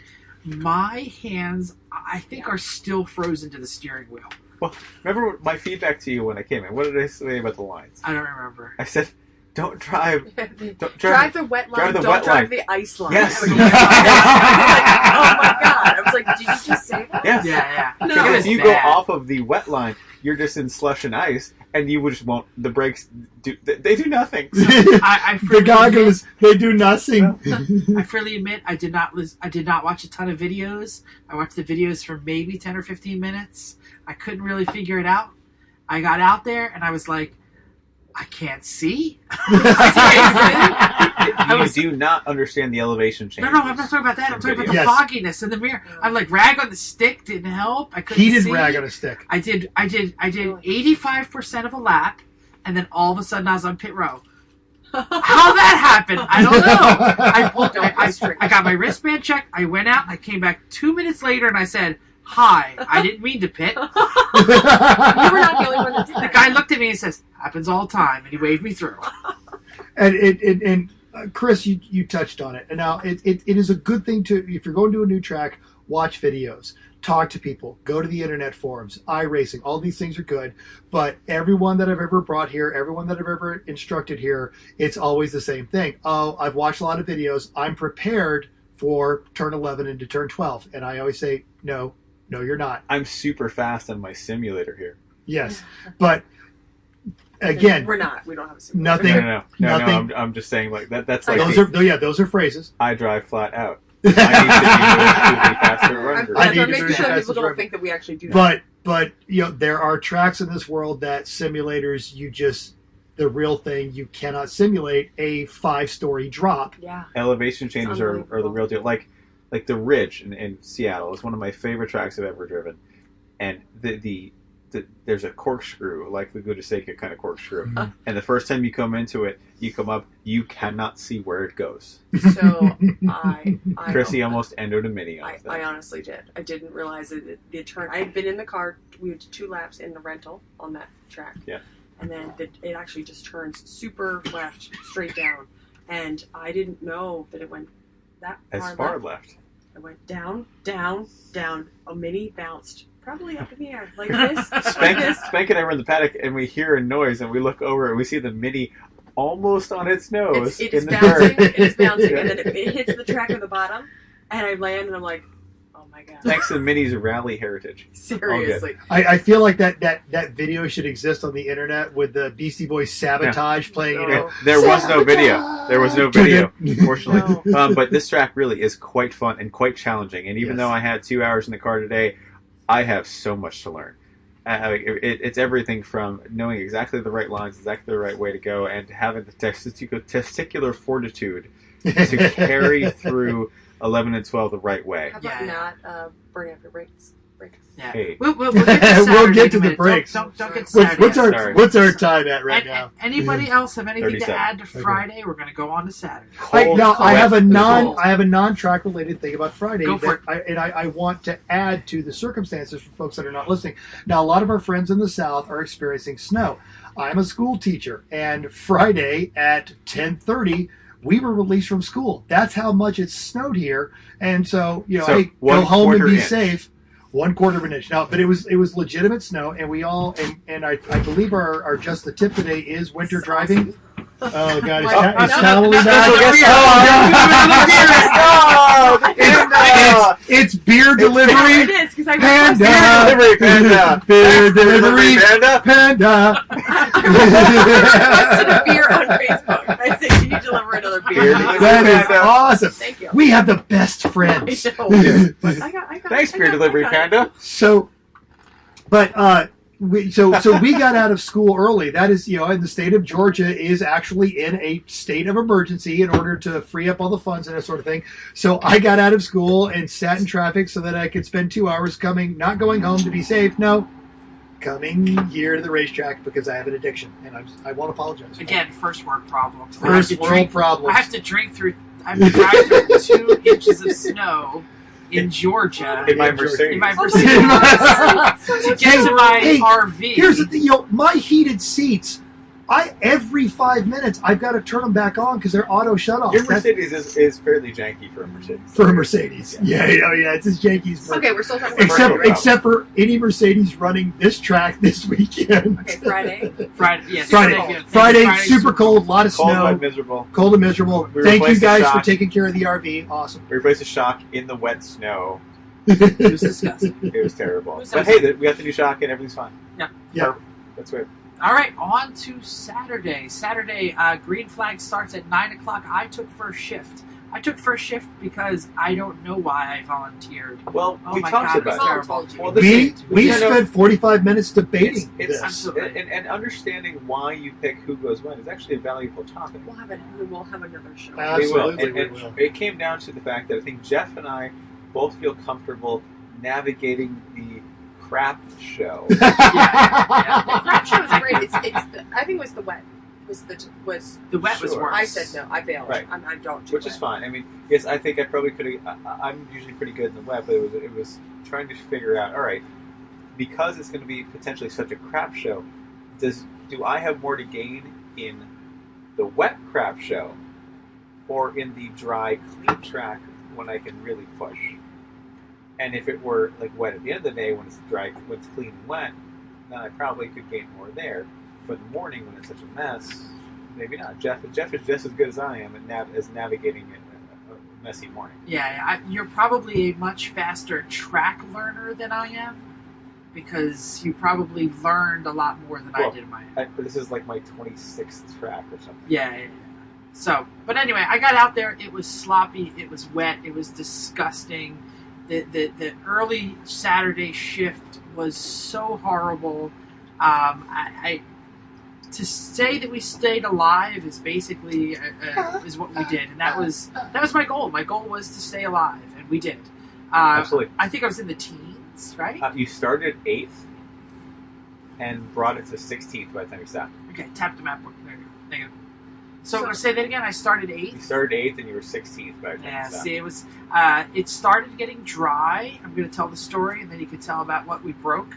Speaker 1: My hands, I think, are still frozen to the steering wheel.
Speaker 2: Well, remember my feedback to you when I came in? What did I say about the lines?
Speaker 1: I don't remember.
Speaker 2: I said, "Don't drive. Don't
Speaker 4: drive the wet line.
Speaker 2: drive the
Speaker 4: don't
Speaker 2: wet
Speaker 4: drive
Speaker 2: line.
Speaker 4: the ice line.
Speaker 2: Yes.
Speaker 4: I was like, oh my god! I was like, did you just say that?
Speaker 2: Yes.
Speaker 1: Yeah.
Speaker 4: No.
Speaker 1: It
Speaker 2: Because
Speaker 1: was
Speaker 2: if you
Speaker 1: bad.
Speaker 2: go off of the wet line, you're just in slush and ice, and you just won't. The brakes do. They do nothing.
Speaker 1: I
Speaker 3: The
Speaker 1: freely
Speaker 3: goggles, they do nothing.
Speaker 1: I freely admit I did not watch a ton of videos. I watched the videos for maybe 10 or 15 minutes. I couldn't really figure it out. I got out there and I was like, I can't see. Seriously?
Speaker 2: You do not understand the elevation change.
Speaker 1: No, I'm not talking about that. I'm talking about the
Speaker 3: Yes.
Speaker 1: fogginess in the mirror. I'm like, rag on the stick didn't help. I couldn't
Speaker 3: Heated
Speaker 1: see.
Speaker 3: rag on a stick.
Speaker 1: I did 85% of a lap, and then all of a sudden I was on pit row. How that happened, I don't know. I got my wristband checked. I went out. I came back 2 minutes later, and I said, "Hi, I didn't mean to pit."
Speaker 4: You were not the only one that did
Speaker 1: The
Speaker 4: that.
Speaker 1: guy looked at me and says, "Happens all the time," and he waved me through.
Speaker 3: And Chris, you touched on it. And now it is a good thing to, if you're going to a new track, watch videos, talk to people, go to the internet forums, iRacing. All these things are good. But everyone that I've ever brought here, everyone that I've ever instructed here, it's always the same thing. Oh, I've watched a lot of videos. I'm prepared for turn 11 into turn 12. And I always say, no, you're not.
Speaker 2: I'm super fast on my simulator here.
Speaker 3: Yes. But again,
Speaker 4: We're not. We don't have a simulator.
Speaker 3: nothing.
Speaker 2: No.
Speaker 3: Nothing.
Speaker 2: I'm just saying like that. That's like
Speaker 3: Those are phrases.
Speaker 2: I drive flat out. I need to be faster
Speaker 4: I'm
Speaker 2: runner.
Speaker 3: I need to
Speaker 4: making
Speaker 3: be
Speaker 4: sure
Speaker 3: fast
Speaker 4: people
Speaker 3: as
Speaker 4: don't
Speaker 3: rubber.
Speaker 4: think that we actually do that.
Speaker 3: But there are tracks in this world that simulators the real thing, you cannot simulate a 5-story drop.
Speaker 4: Yeah.
Speaker 2: Elevation changes are the
Speaker 4: unbelievable.
Speaker 2: real deal. Like the Ridge in Seattle is one of my favorite tracks I've ever driven, and there's a corkscrew, like the Gudaseka kind of corkscrew, and the first time you come into it, you come up, you cannot see where it goes.
Speaker 4: So I
Speaker 2: Chrissy almost endoed a mini on
Speaker 4: I
Speaker 2: that.
Speaker 4: honestly did. I didn't realize it. The turn. I had been in the car. We had 2 laps in the rental on that track.
Speaker 2: Yeah.
Speaker 4: And then it actually just turns super left, straight down, and I didn't know that it went that
Speaker 2: As
Speaker 4: far
Speaker 2: far
Speaker 4: left.
Speaker 2: left.
Speaker 4: I went down, down, down. A mini bounced probably up in the air like this.
Speaker 2: Spank and I were in the paddock, and we hear a noise, and we look over, and we see the mini almost on its nose
Speaker 4: It
Speaker 2: in
Speaker 4: is
Speaker 2: the
Speaker 4: bouncing.
Speaker 2: dirt.
Speaker 4: It is bouncing, and then it hits the track on the bottom, and I land, and I'm like, oh my god.
Speaker 2: Thanks to the mini's rally heritage.
Speaker 4: Seriously.
Speaker 3: I feel like that video should exist on the internet with the Beastie Boys Sabotage playing.
Speaker 4: No.
Speaker 3: You know,
Speaker 2: There was no video. There was no video, unfortunately.
Speaker 4: No.
Speaker 2: But this track really is quite fun and quite challenging. And even
Speaker 3: Yes.
Speaker 2: though I had 2 hours in the car today, I have so much to learn. It's everything from knowing exactly the right lines, exactly the right way to go, and having the testicular fortitude to carry through 11 and 12 the right way.
Speaker 4: How about
Speaker 1: Yeah.
Speaker 4: not burning up your brakes?
Speaker 1: Yeah.
Speaker 2: Hey.
Speaker 1: We'll get to
Speaker 3: We'll
Speaker 1: Saturday
Speaker 3: get
Speaker 1: in
Speaker 3: to
Speaker 1: a
Speaker 3: the
Speaker 1: minute.
Speaker 3: breaks.
Speaker 1: Don't get
Speaker 3: what's
Speaker 1: Saturday.
Speaker 2: Sorry.
Speaker 3: what's our time at right
Speaker 1: And-
Speaker 3: now?
Speaker 1: Anybody else have anything to
Speaker 2: 37.
Speaker 1: add to Friday? We're going to go on to Saturday.
Speaker 2: Cold,
Speaker 3: I have a
Speaker 2: wet,
Speaker 3: non-track related thing about Friday
Speaker 1: Go for
Speaker 3: that I want to add to the circumstances for folks that are not listening. Now, a lot of our friends in the South are experiencing snow. I'm a school teacher, and Friday at 10:30, we were released from school. That's how much it snowed here, and so
Speaker 2: So,
Speaker 3: hey, go
Speaker 2: 1/4
Speaker 3: home and be
Speaker 2: inch.
Speaker 3: safe. 1/4 of an inch. Now, but it was legitimate snow, and we all and I believe our just the tip today is winter driving. Oh God, it's Towley back. It's beer delivery.
Speaker 4: Yeah, it is, because I
Speaker 3: Panda.
Speaker 2: Delivery panda.
Speaker 3: Beer delivery
Speaker 2: panda.
Speaker 3: panda.
Speaker 4: requested a beer on Facebook. I said, can you deliver another beer?
Speaker 3: That is awesome.
Speaker 4: Thank you.
Speaker 3: We have the best
Speaker 4: I
Speaker 3: friends.
Speaker 4: know. But I got
Speaker 2: Thanks,
Speaker 4: I
Speaker 2: beer
Speaker 4: got-
Speaker 2: delivery
Speaker 4: I got it.
Speaker 2: panda.
Speaker 3: So, but we got out of school early. That is, and the state of Georgia is actually in a state of emergency in order to free up all the funds and that sort of thing. So I got out of school and sat in traffic so that I could spend 2 hours not going home to be safe. No, coming here to the racetrack because I have an addiction, and I won't apologize.
Speaker 1: Again, first world problems.
Speaker 3: First world problems.
Speaker 1: I have to drive through 2 inches of snow in Georgia.
Speaker 2: In my
Speaker 3: Yeah, Georgia.
Speaker 2: Mercedes.
Speaker 1: In my
Speaker 4: Oh
Speaker 1: Mercedes.
Speaker 4: my
Speaker 1: To get to my
Speaker 3: Hey,
Speaker 1: RV.
Speaker 3: Here's the thing, my heated seats. Every 5 minutes I've got to turn them back on because they're auto shut off.
Speaker 2: Your Mercedes is fairly janky for a Mercedes.
Speaker 3: For a Mercedes. Yeah, it's as Yankees. But
Speaker 4: Okay, we're still talking about Friday, right?
Speaker 3: except for any Mercedes running this track this weekend.
Speaker 4: Okay, Friday.
Speaker 1: Friday, yes.
Speaker 3: Friday,
Speaker 1: Friday,
Speaker 3: super cold, a lot of
Speaker 2: Cold,
Speaker 3: snow,
Speaker 2: wet, miserable.
Speaker 3: cold and miserable.
Speaker 2: We
Speaker 3: Thank you
Speaker 2: replaced the
Speaker 3: guys for
Speaker 2: shock.
Speaker 3: taking care of the RV. Awesome.
Speaker 2: We replaced the shock in the wet snow.
Speaker 1: It was disgusting.
Speaker 2: It was terrible.
Speaker 1: Who's
Speaker 2: But
Speaker 1: that?
Speaker 2: hey, we got the new shock and everything's fine.
Speaker 3: Yeah.
Speaker 2: That's weird.
Speaker 1: All right, on to Saturday. Saturday, green flag starts at 9 o'clock. I took first shift. I took first shift because I don't know why I volunteered.
Speaker 2: Well,
Speaker 1: Oh
Speaker 2: we
Speaker 1: my
Speaker 2: talked
Speaker 1: God,
Speaker 2: about
Speaker 1: it's
Speaker 2: it.
Speaker 1: terrible.
Speaker 2: Well,
Speaker 3: We
Speaker 2: you know,
Speaker 3: spent 45 minutes debating
Speaker 2: it's
Speaker 3: this.
Speaker 1: Absolutely.
Speaker 2: and understanding why you pick who goes when is actually a valuable topic.
Speaker 4: We'll have another show.
Speaker 3: Absolutely,
Speaker 2: we will. And
Speaker 3: we will.
Speaker 2: it came down to the fact that I think Jeff and I both feel comfortable navigating the crap show.
Speaker 4: The crap show was great. I think it was the wet.
Speaker 1: The wet was
Speaker 2: Sure.
Speaker 1: worse.
Speaker 4: I said no. I bailed.
Speaker 2: Right.
Speaker 4: I don't do
Speaker 2: Which
Speaker 4: wet.
Speaker 2: is fine. I mean, yes, I think I probably could have. I'm usually pretty good in the web, but it was trying to figure out. All right, because it's going to be potentially such a crap show. Do I have more to gain in the wet crap show, or in the dry clean track when I can really push? And if it were like wet at the end of the day, when it's dry, when it's clean and wet, then I probably could gain more there. For the morning when it's such a mess, maybe not. Jeff is just as good as I am at navigating a messy morning.
Speaker 1: Yeah, you're probably a much faster track learner than I am because you probably learned a lot more than I did in my head.
Speaker 2: This is like my 26th track or something.
Speaker 1: Yeah. So, but anyway, I got out there. It was sloppy. It was wet. It was disgusting. The early Saturday shift was so horrible. To say that we stayed alive is basically is what we did, and that was my goal. My goal was to stay alive, and we did.
Speaker 2: Absolutely.
Speaker 1: I think I was in the teens, right?
Speaker 2: You started 8th and brought it to 16th by the time you stopped.
Speaker 1: Okay, tap the map book. There you go. So I'm going to say that again. I started 8th.
Speaker 2: You started 8th and you were 16th by the time
Speaker 1: Yeah,
Speaker 2: you stopped.
Speaker 1: see, it was. It started getting dry. I'm going to tell the story, and then you can tell about what we broke.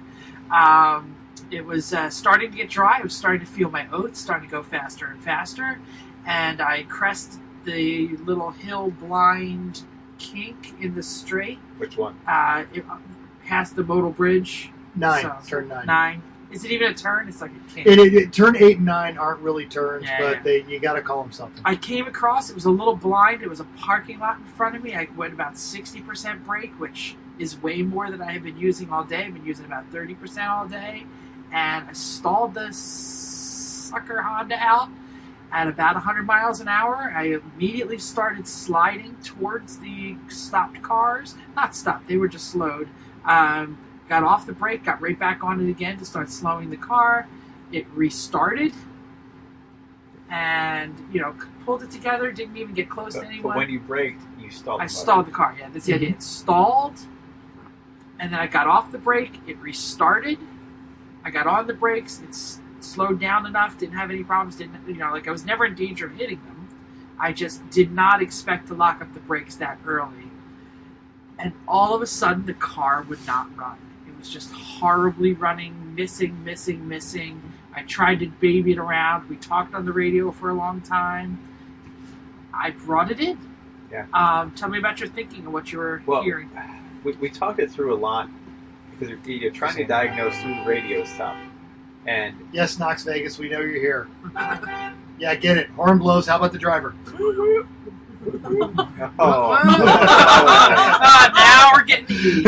Speaker 1: It was starting to get dry. I was starting to feel my oats starting to go faster and faster, and I crested the little hill blind kink in the straight.
Speaker 2: Which one?
Speaker 1: Past the modal bridge.
Speaker 3: Turn 9.
Speaker 1: 9. Is it even a turn? It's like a kink.
Speaker 3: Turn 8 and 9 aren't really turns,
Speaker 1: Yeah,
Speaker 3: but you got to call them something.
Speaker 1: I came across, it was a little blind. It was a parking lot in front of me. I went about 60% brake, which is way more than I have been using all day. I've been using about 30% all day. And I stalled the sucker Honda out at about 100 miles an hour. I immediately started sliding towards the stopped cars. Not stopped, they were just slowed. Got off the brake, got right back on it again to start slowing the car. It restarted and, pulled it together, didn't even get close to anyone.
Speaker 2: But when you braked, you stalled the
Speaker 1: I
Speaker 2: motor.
Speaker 1: stalled the car, yeah, that's the idea. It stalled, and then I got off the brake, it restarted. I got on the brakes, it slowed down enough, didn't have any problems, I was never in danger of hitting them. I just did not expect to lock up the brakes that early. And all of a sudden, the car would not run. It was just horribly running, missing. I tried to baby it around. We talked on the radio for a long time. I brought it in.
Speaker 2: Yeah.
Speaker 1: Tell me about your thinking and what you were hearing.
Speaker 2: We talked it through a lot because you're trying to diagnose through the radio stuff. And
Speaker 3: Yes, Knox Vegas, we know you're here. Yeah, get it. Horn blows. How about the driver?
Speaker 1: Now we're getting to you.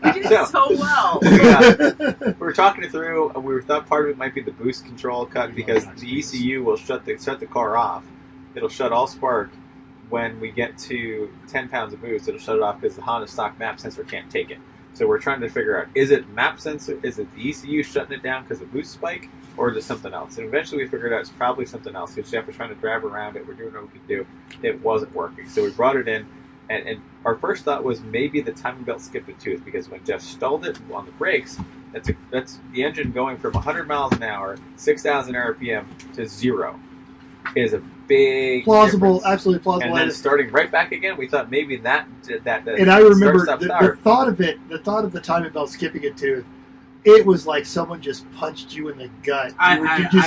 Speaker 4: We did so well.
Speaker 2: We were talking it through. We thought part of it might be the boost control cut because the ECU will shut the car off. It'll shut all spark when we get to 10 pounds of boost. It'll shut it off because the Honda stock map sensor can't take it. So we're trying to figure out, is it map sensor? Is it the ECU shutting it down because of boost spike? Or is it something else? And eventually we figured out it's probably something else because Jeff was trying to drive around it. We're doing what we could do. It wasn't working. So we brought it in. And our first thought was maybe the timing belt skipped a tooth because when Jeff stalled it on the brakes, that's the engine going from 100 miles an hour, 6,000 RPM to 0 is a big
Speaker 3: Plausible,
Speaker 2: difference.
Speaker 3: absolutely plausible.
Speaker 2: And then starting right back again, we thought maybe that
Speaker 3: And I remember
Speaker 2: start,
Speaker 3: the thought of it, the thought of the timing belt skipping a tooth. It was like someone just punched you in the gut.
Speaker 1: I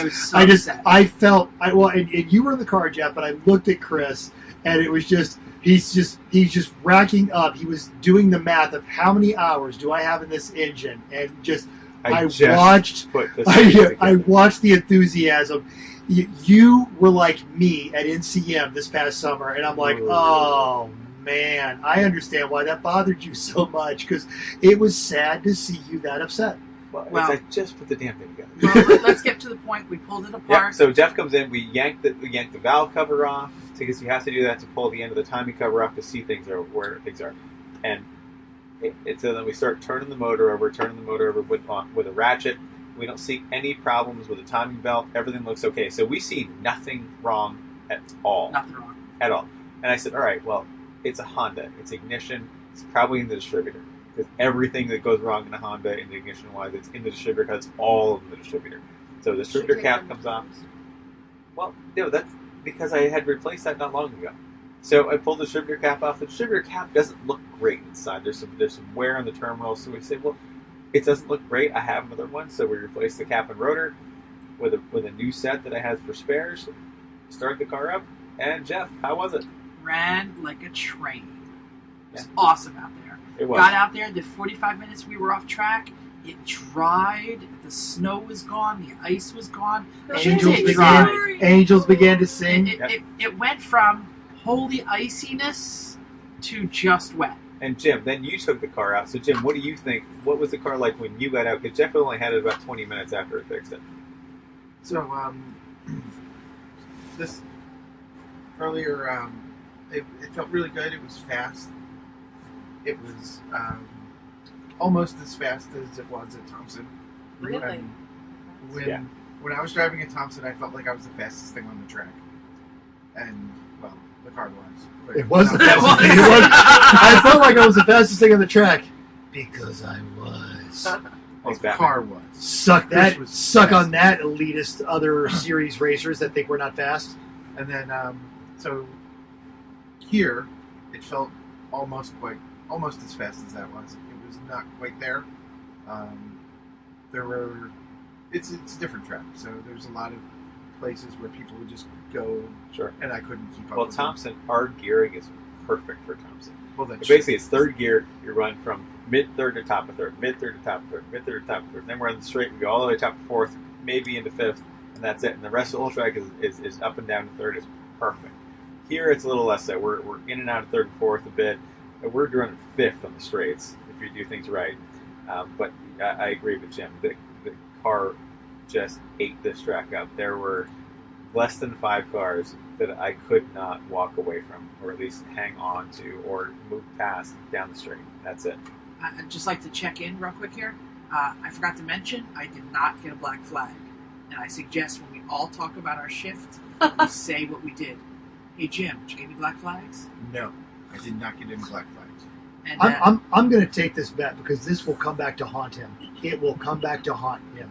Speaker 1: was so upset.
Speaker 3: I felt, and you were in the car, Jeff, and I looked at Chris, and it was just, he's just racking up. He was doing the math of how many hours do I have in this engine, and I watched the enthusiasm. You were like me at NCM this past summer, and I'm like, oh man, I understand why that bothered you so much because it was sad to see you that upset.
Speaker 1: Well-
Speaker 2: I just put the damn thing together.
Speaker 1: Well, let's get to the point. We pulled it
Speaker 2: Yeah,
Speaker 1: apart.
Speaker 2: so Jeff comes in, we yank the valve cover off, because you have to do that to pull the end of the timing cover off to see where things are. And so then we start turning the motor over with a ratchet. We don't see any problems with the timing belt. Everything looks okay. So we see nothing wrong at all.
Speaker 1: Nothing wrong.
Speaker 2: At all. And I said, all right, well, it's a Honda. It's ignition. It's probably in the distributor. Because everything that goes wrong in a Honda, in the ignition-wise, it's in the distributor because it's all in the distributor. So the distributor cap comes off. Well, that's because I had replaced that not long ago. So I pulled the distributor cap off. The distributor cap doesn't look great inside. There's some wear on the terminal. So we said, well, it doesn't look great. I have another one. So we replaced the cap and rotor with a new set that I had for spares. Started the car up. And Jeff, how was it?
Speaker 1: Ran like a train. It was awesome out there.
Speaker 2: It was.
Speaker 1: Got out there, the 45 minutes we were off track, it dried, the snow was gone, the ice was gone.
Speaker 3: Angels began to sing.
Speaker 1: It went from holy iciness to just wet.
Speaker 2: And Jim, then you took the car out. So Jim, what do you think? What was the car like when you got out? Because Jeff only had it about 20 minutes after it fixed it.
Speaker 5: So, this earlier, it felt really good. It was fast. It was almost as fast as it was at Thompson.
Speaker 4: Really?
Speaker 5: When I was driving at Thompson, I felt like I was the fastest thing on the track. And, well, the car was. But
Speaker 3: It was the
Speaker 5: not-
Speaker 3: fastest thing. It was, I felt like I was the fastest thing on the track. Because I was.
Speaker 5: Well, the car was.
Speaker 3: Suck
Speaker 5: Chris was
Speaker 3: suck
Speaker 5: fast.
Speaker 3: on that, elitist other series racers that think we're not fast.
Speaker 5: And then, so here, it felt almost as fast as that was. It was not quite there. It's a different track, so there's a lot of places where people would just go,
Speaker 2: Sure.
Speaker 5: and I couldn't keep up.
Speaker 2: Well,
Speaker 5: with
Speaker 2: Thompson, our gearing is perfect for Thompson.
Speaker 5: them. Well, then
Speaker 2: Basically, it's third gear. You run from mid-third to top of third, mid-third to top of third, mid-third to top of third. Then we're on the straight. We go all the way to top of fourth, maybe into fifth, and that's it. And the rest of the whole track is up and down to third. It's perfect. Here, it's a little less so. We're in and out of third and fourth a bit. And we're running fifth on the straights if you do things right. But I agree with Jim. The car just ate this track up. There were less than 5 cars that I could not walk away from, or at least hang on to, or move past down the straight. That's it.
Speaker 1: I'd just like to check in real quick here. I forgot to mention, I did not get a black flag. And I suggest when we all talk about our shift, we say what we did. Hey, Jim, did you get any black flags?
Speaker 5: No, I did not get any black flags.
Speaker 1: And
Speaker 3: I'm going to take this bet because this will come back to haunt him. It will come back to haunt him.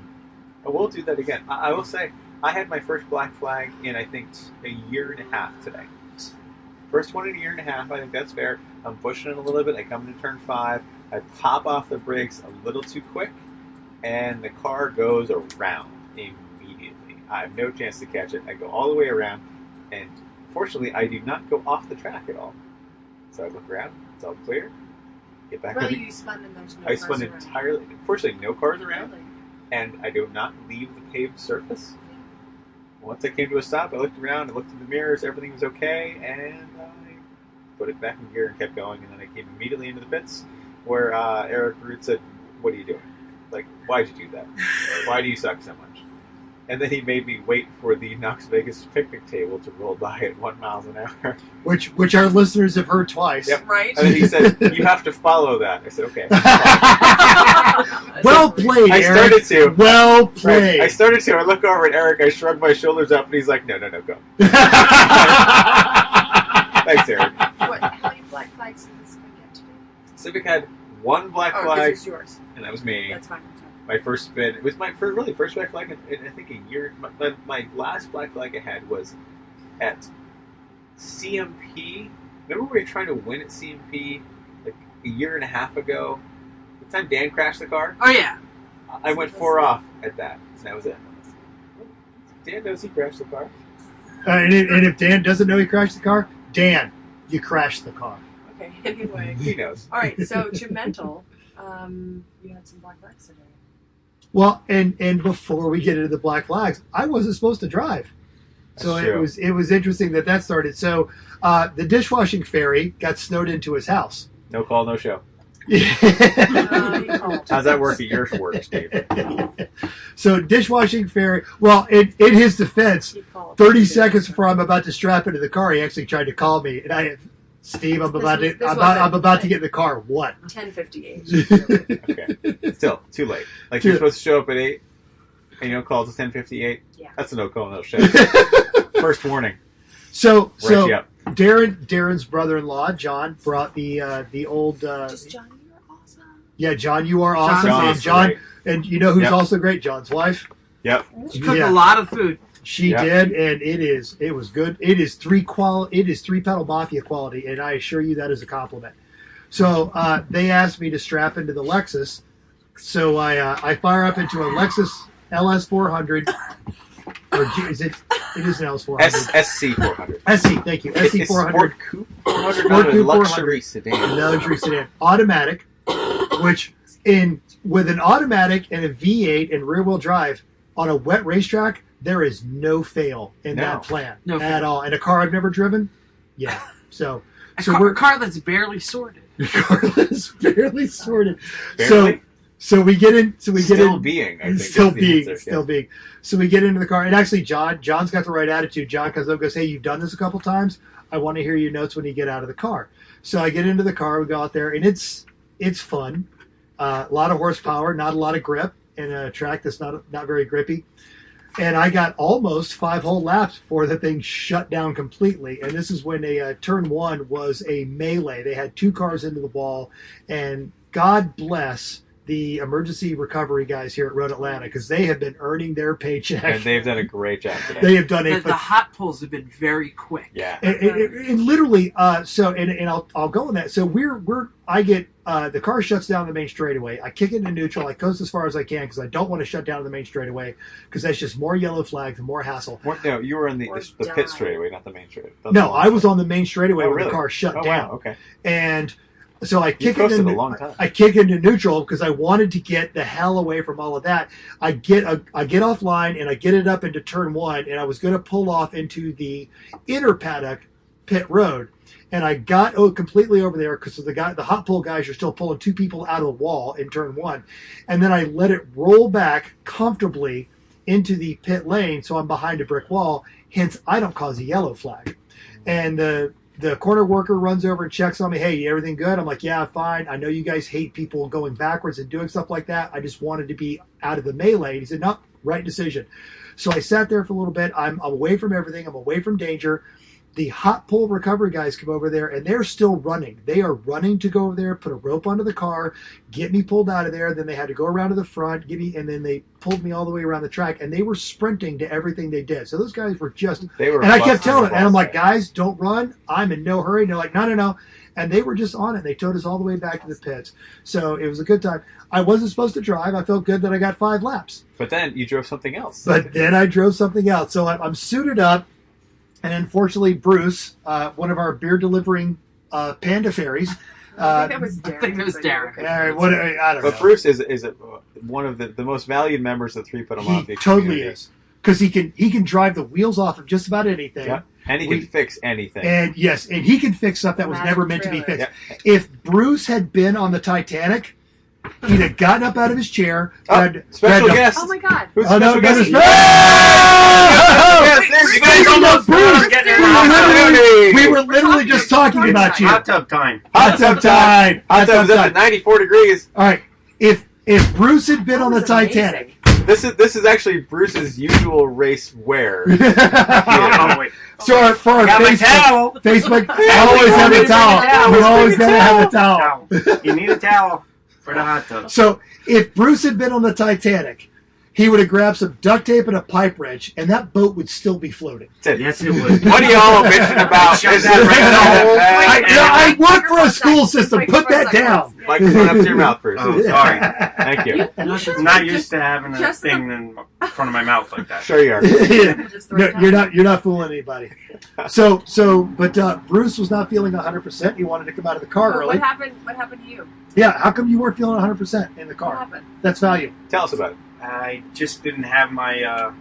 Speaker 2: We'll do that again. I will say, I had my first black flag in, I think, a year and a half today. First one in a year and a half, I think that's fair. I'm pushing it a little bit. I come into turn 5. I pop off the brakes a little too quick, and the car goes around immediately. I have no chance to catch it. I go all the way around, and fortunately, I do not go off the track at all. So I look around. It's all clear. Get back
Speaker 4: Well,
Speaker 2: on the
Speaker 4: you spun and there's no
Speaker 2: I
Speaker 4: cars
Speaker 2: spun
Speaker 4: around.
Speaker 2: entirely. Fortunately, no cars around,
Speaker 4: Really?
Speaker 2: and I do not leave the paved surface. Once I came to a stop, I looked around, I looked in the mirrors, everything was okay, and I put it back in gear and kept going. And then I came immediately into the pits, where Eric Root said, "What are you doing? Like, why'd you do that? Why do you suck so much?" And then he made me wait for the Knox Vegas picnic table to roll by at 1 mile an hour.
Speaker 3: Which our listeners have heard twice.
Speaker 2: Yep.
Speaker 4: Right?
Speaker 2: And then he said, "You have to follow that." I said, "Okay."
Speaker 3: Well played,
Speaker 2: I
Speaker 3: Eric.
Speaker 2: started to.
Speaker 3: Well
Speaker 2: Right.
Speaker 3: played.
Speaker 2: I started to. I look over at Eric. I shrug my shoulders up, and he's like, "No, go." Thanks, Eric.
Speaker 4: How many black flags did this one get today?
Speaker 2: Civic had 1 black
Speaker 4: Oh,
Speaker 2: flag,
Speaker 4: this is yours.
Speaker 2: and that was me.
Speaker 4: That's fine. I'm sorry.
Speaker 2: My first spin. It was my first black flag in I think a year. My last black flag I had was at CMP. Remember we were trying to win at CMP like a year and a half ago? The time Dan crashed the car?
Speaker 1: oh, yeah.
Speaker 2: I went 4 off at that. And that was it. Dan knows he crashed the car.
Speaker 3: And if Dan doesn't know he crashed the car, Dan, you crashed the car.
Speaker 4: Okay, anyway.
Speaker 2: He knows.
Speaker 4: All right, so to mental, you had some black flags today.
Speaker 3: Well, and before we get into the black flags, I wasn't supposed to drive. So
Speaker 2: That's true.
Speaker 3: it was interesting that started. So the dishwashing fairy got snowed into his house.
Speaker 2: No call, no show. How's that work at your work, Steve?
Speaker 3: So dishwashing fairy. Well, in his defense, 30 seconds before I'm about to strap into the car, he actually tried to call me, and Steve, I'm about to get in the car. What?
Speaker 4: 10:58.
Speaker 2: Okay. Still, too late. Like, you're supposed to show up at 8, and you don't call till 10:58?
Speaker 4: Yeah.
Speaker 2: That's a no-call, no-show. First warning.
Speaker 3: So
Speaker 2: you up.
Speaker 3: Darren's brother-in-law, John, brought the old...
Speaker 4: Just John, you're awesome.
Speaker 3: Yeah, John, you are awesome.
Speaker 2: John's
Speaker 3: And John,
Speaker 2: great.
Speaker 3: and you know who's also great? John's wife.
Speaker 2: Yep.
Speaker 1: She cooked a lot of food.
Speaker 3: She did, and it was good. It is three pedal mafia quality, and I assure you that is a compliment. So they asked me to strap into the Lexus, so I fire up into a Lexus LS400, or is it? It is an LS400.
Speaker 2: SC400.
Speaker 3: SC, thank you. SC400.
Speaker 2: It's Sport Coupe 400,
Speaker 3: Sport
Speaker 2: not a
Speaker 3: Coupe
Speaker 2: luxury sedan.
Speaker 3: Luxury sedan, automatic, which with an automatic and a V8 and rear wheel drive on a wet racetrack, there is no fail in that plan at all. And a car I've never driven, yeah. So
Speaker 1: we're a car that's barely sorted.
Speaker 3: car that's barely sorted.
Speaker 2: Barely?
Speaker 3: So we get in. So we get
Speaker 2: Still
Speaker 3: in.
Speaker 2: being, I think.
Speaker 3: Still
Speaker 2: is the
Speaker 3: being.
Speaker 2: answer.
Speaker 3: Still being. So we get into the car, and actually, John's got the right attitude. John comes up and goes, "Hey, you've done this a couple times. I want to hear your notes when you get out of the car." So I get into the car. We go out there, and it's fun. A lot of horsepower, not a lot of grip, in a track that's not very grippy. And I got almost 5 whole laps before the thing shut down completely. And this is when a turn 1 was a melee. They had 2 cars into the wall, and God bless the emergency recovery guys here at Road Atlanta, because they have been earning their paycheck.
Speaker 2: And they've done a great job today.
Speaker 3: They have done
Speaker 1: The hot pulls have been very quick.
Speaker 2: Yeah.
Speaker 3: It literally. I'll go on that. So I get the car shuts down the main straightaway. I kick it into neutral. I coast as far as I can because I don't want to shut down the main straightaway because that's just more yellow flags and more hassle.
Speaker 2: No, you were in the pit straightaway, not the main straightaway.
Speaker 3: No, I was on the main straightaway when
Speaker 2: really?
Speaker 3: the car shut down.
Speaker 2: Wow, okay.
Speaker 3: And so I kick
Speaker 2: it into a long time.
Speaker 3: I kick into neutral because I wanted to get the hell away from all of that. I get offline and I get it up into turn 1, and I was going to pull off into the inner paddock pit road. And I got completely over there because the hot pull guys are still pulling 2 people out of the wall in turn 1. And then I let it roll back comfortably into the pit lane, so I'm behind a brick wall. Hence, I don't cause a yellow flag. And the corner worker runs over and checks on me. Hey, everything good? I'm like, yeah, fine. I know you guys hate people going backwards and doing stuff like that. I just wanted to be out of the melee. And he said, no, right decision. So I sat there for a little bit. I'm away from everything. I'm away from danger. The hot pull recovery guys come over there, and they're still running. They are running to go over there, put a rope onto the car, get me pulled out of there. Then they had to go around to the front, and then they pulled me all the way around the track, and they were sprinting to everything they did. So those guys were just... And I kept telling them, and I'm like, guys, don't run. I'm in no hurry. And they're like, no. And they were just on it. They towed us all the way back to the pits. So it was a good time. I wasn't supposed to drive. I felt good that I got 5 laps.
Speaker 2: But then you drove something else.
Speaker 3: But then I drove something else. So I'm suited up. And unfortunately, Bruce, one of our beer delivering panda fairies.
Speaker 4: I think that was Darren.
Speaker 3: I don't know.
Speaker 2: But Bruce is one of the most valued members of the 3 Pedal Mafia.
Speaker 3: He totally is. Because he can drive the wheels off of just about anything.
Speaker 2: Yeah. And he can fix anything.
Speaker 3: And yes, and he can fix stuff that was never meant to be fixed.
Speaker 2: Yeah.
Speaker 3: If Bruce had been on the Titanic, he'd have gotten up out of his chair.
Speaker 2: Special guest.
Speaker 4: Oh my God.
Speaker 2: Who's special guest?
Speaker 3: We were literally just talking about you.
Speaker 6: Hot tub time.
Speaker 2: Hot tub time. Hot tub's up at 94 degrees.
Speaker 3: All right. If Bruce had been on the Titanic.
Speaker 2: This is actually Bruce's usual race wear.
Speaker 6: Oh, wait.
Speaker 3: So for our Facebook, I always have a towel. We always gotta have a towel.
Speaker 6: You need a towel for the hot tub.
Speaker 3: So if Bruce had been on the Titanic, he would have grabbed some duct tape and a pipe wrench, and that boat would still be floating.
Speaker 6: Yes, it would.
Speaker 2: What are y'all bitching about?
Speaker 3: I work for a school system. Put that down.
Speaker 2: Like put up to your mouth, Bruce.
Speaker 6: Oh, sorry.
Speaker 2: Thank you.
Speaker 6: I'm not used to having a thing in front of my mouth like that.
Speaker 2: Sure you are.
Speaker 3: No, you're not fooling anybody. But Bruce was not feeling 100%. He wanted to come out of the car early.
Speaker 4: What happened to you?
Speaker 3: Yeah, how come you weren't feeling 100% in the car?
Speaker 4: What happened?
Speaker 3: That's value.
Speaker 2: Tell us about it.
Speaker 6: I just didn't have my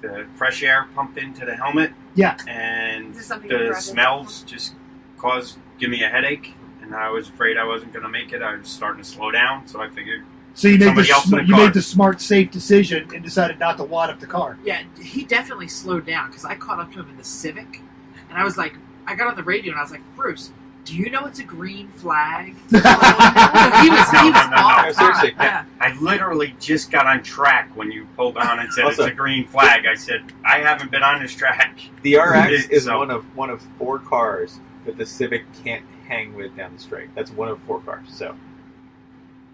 Speaker 6: the fresh air pumped into the helmet.
Speaker 3: Yeah.
Speaker 6: And
Speaker 4: Is this something
Speaker 6: the
Speaker 4: you
Speaker 6: smells just give me a headache. and I was afraid I wasn't going to make it. I was starting to slow down, so I figured
Speaker 3: So you
Speaker 6: somebody else in the car.
Speaker 3: made the smart, safe decision and decided not to wad up the car.
Speaker 1: Yeah, he definitely slowed down because I caught up to him in the Civic, and I was like, I got on the radio and I was like, Bruce, do you know it's a green flag? he was off.
Speaker 2: No, seriously.
Speaker 1: Yeah.
Speaker 6: I literally just got on track when you pulled on and said
Speaker 2: Also-
Speaker 6: it's a green flag. I said, I haven't been on this track.
Speaker 2: The RX is
Speaker 6: So-
Speaker 2: one of 4 cars that the Civic can't hang with down the straight. That's one of 4 cars. So,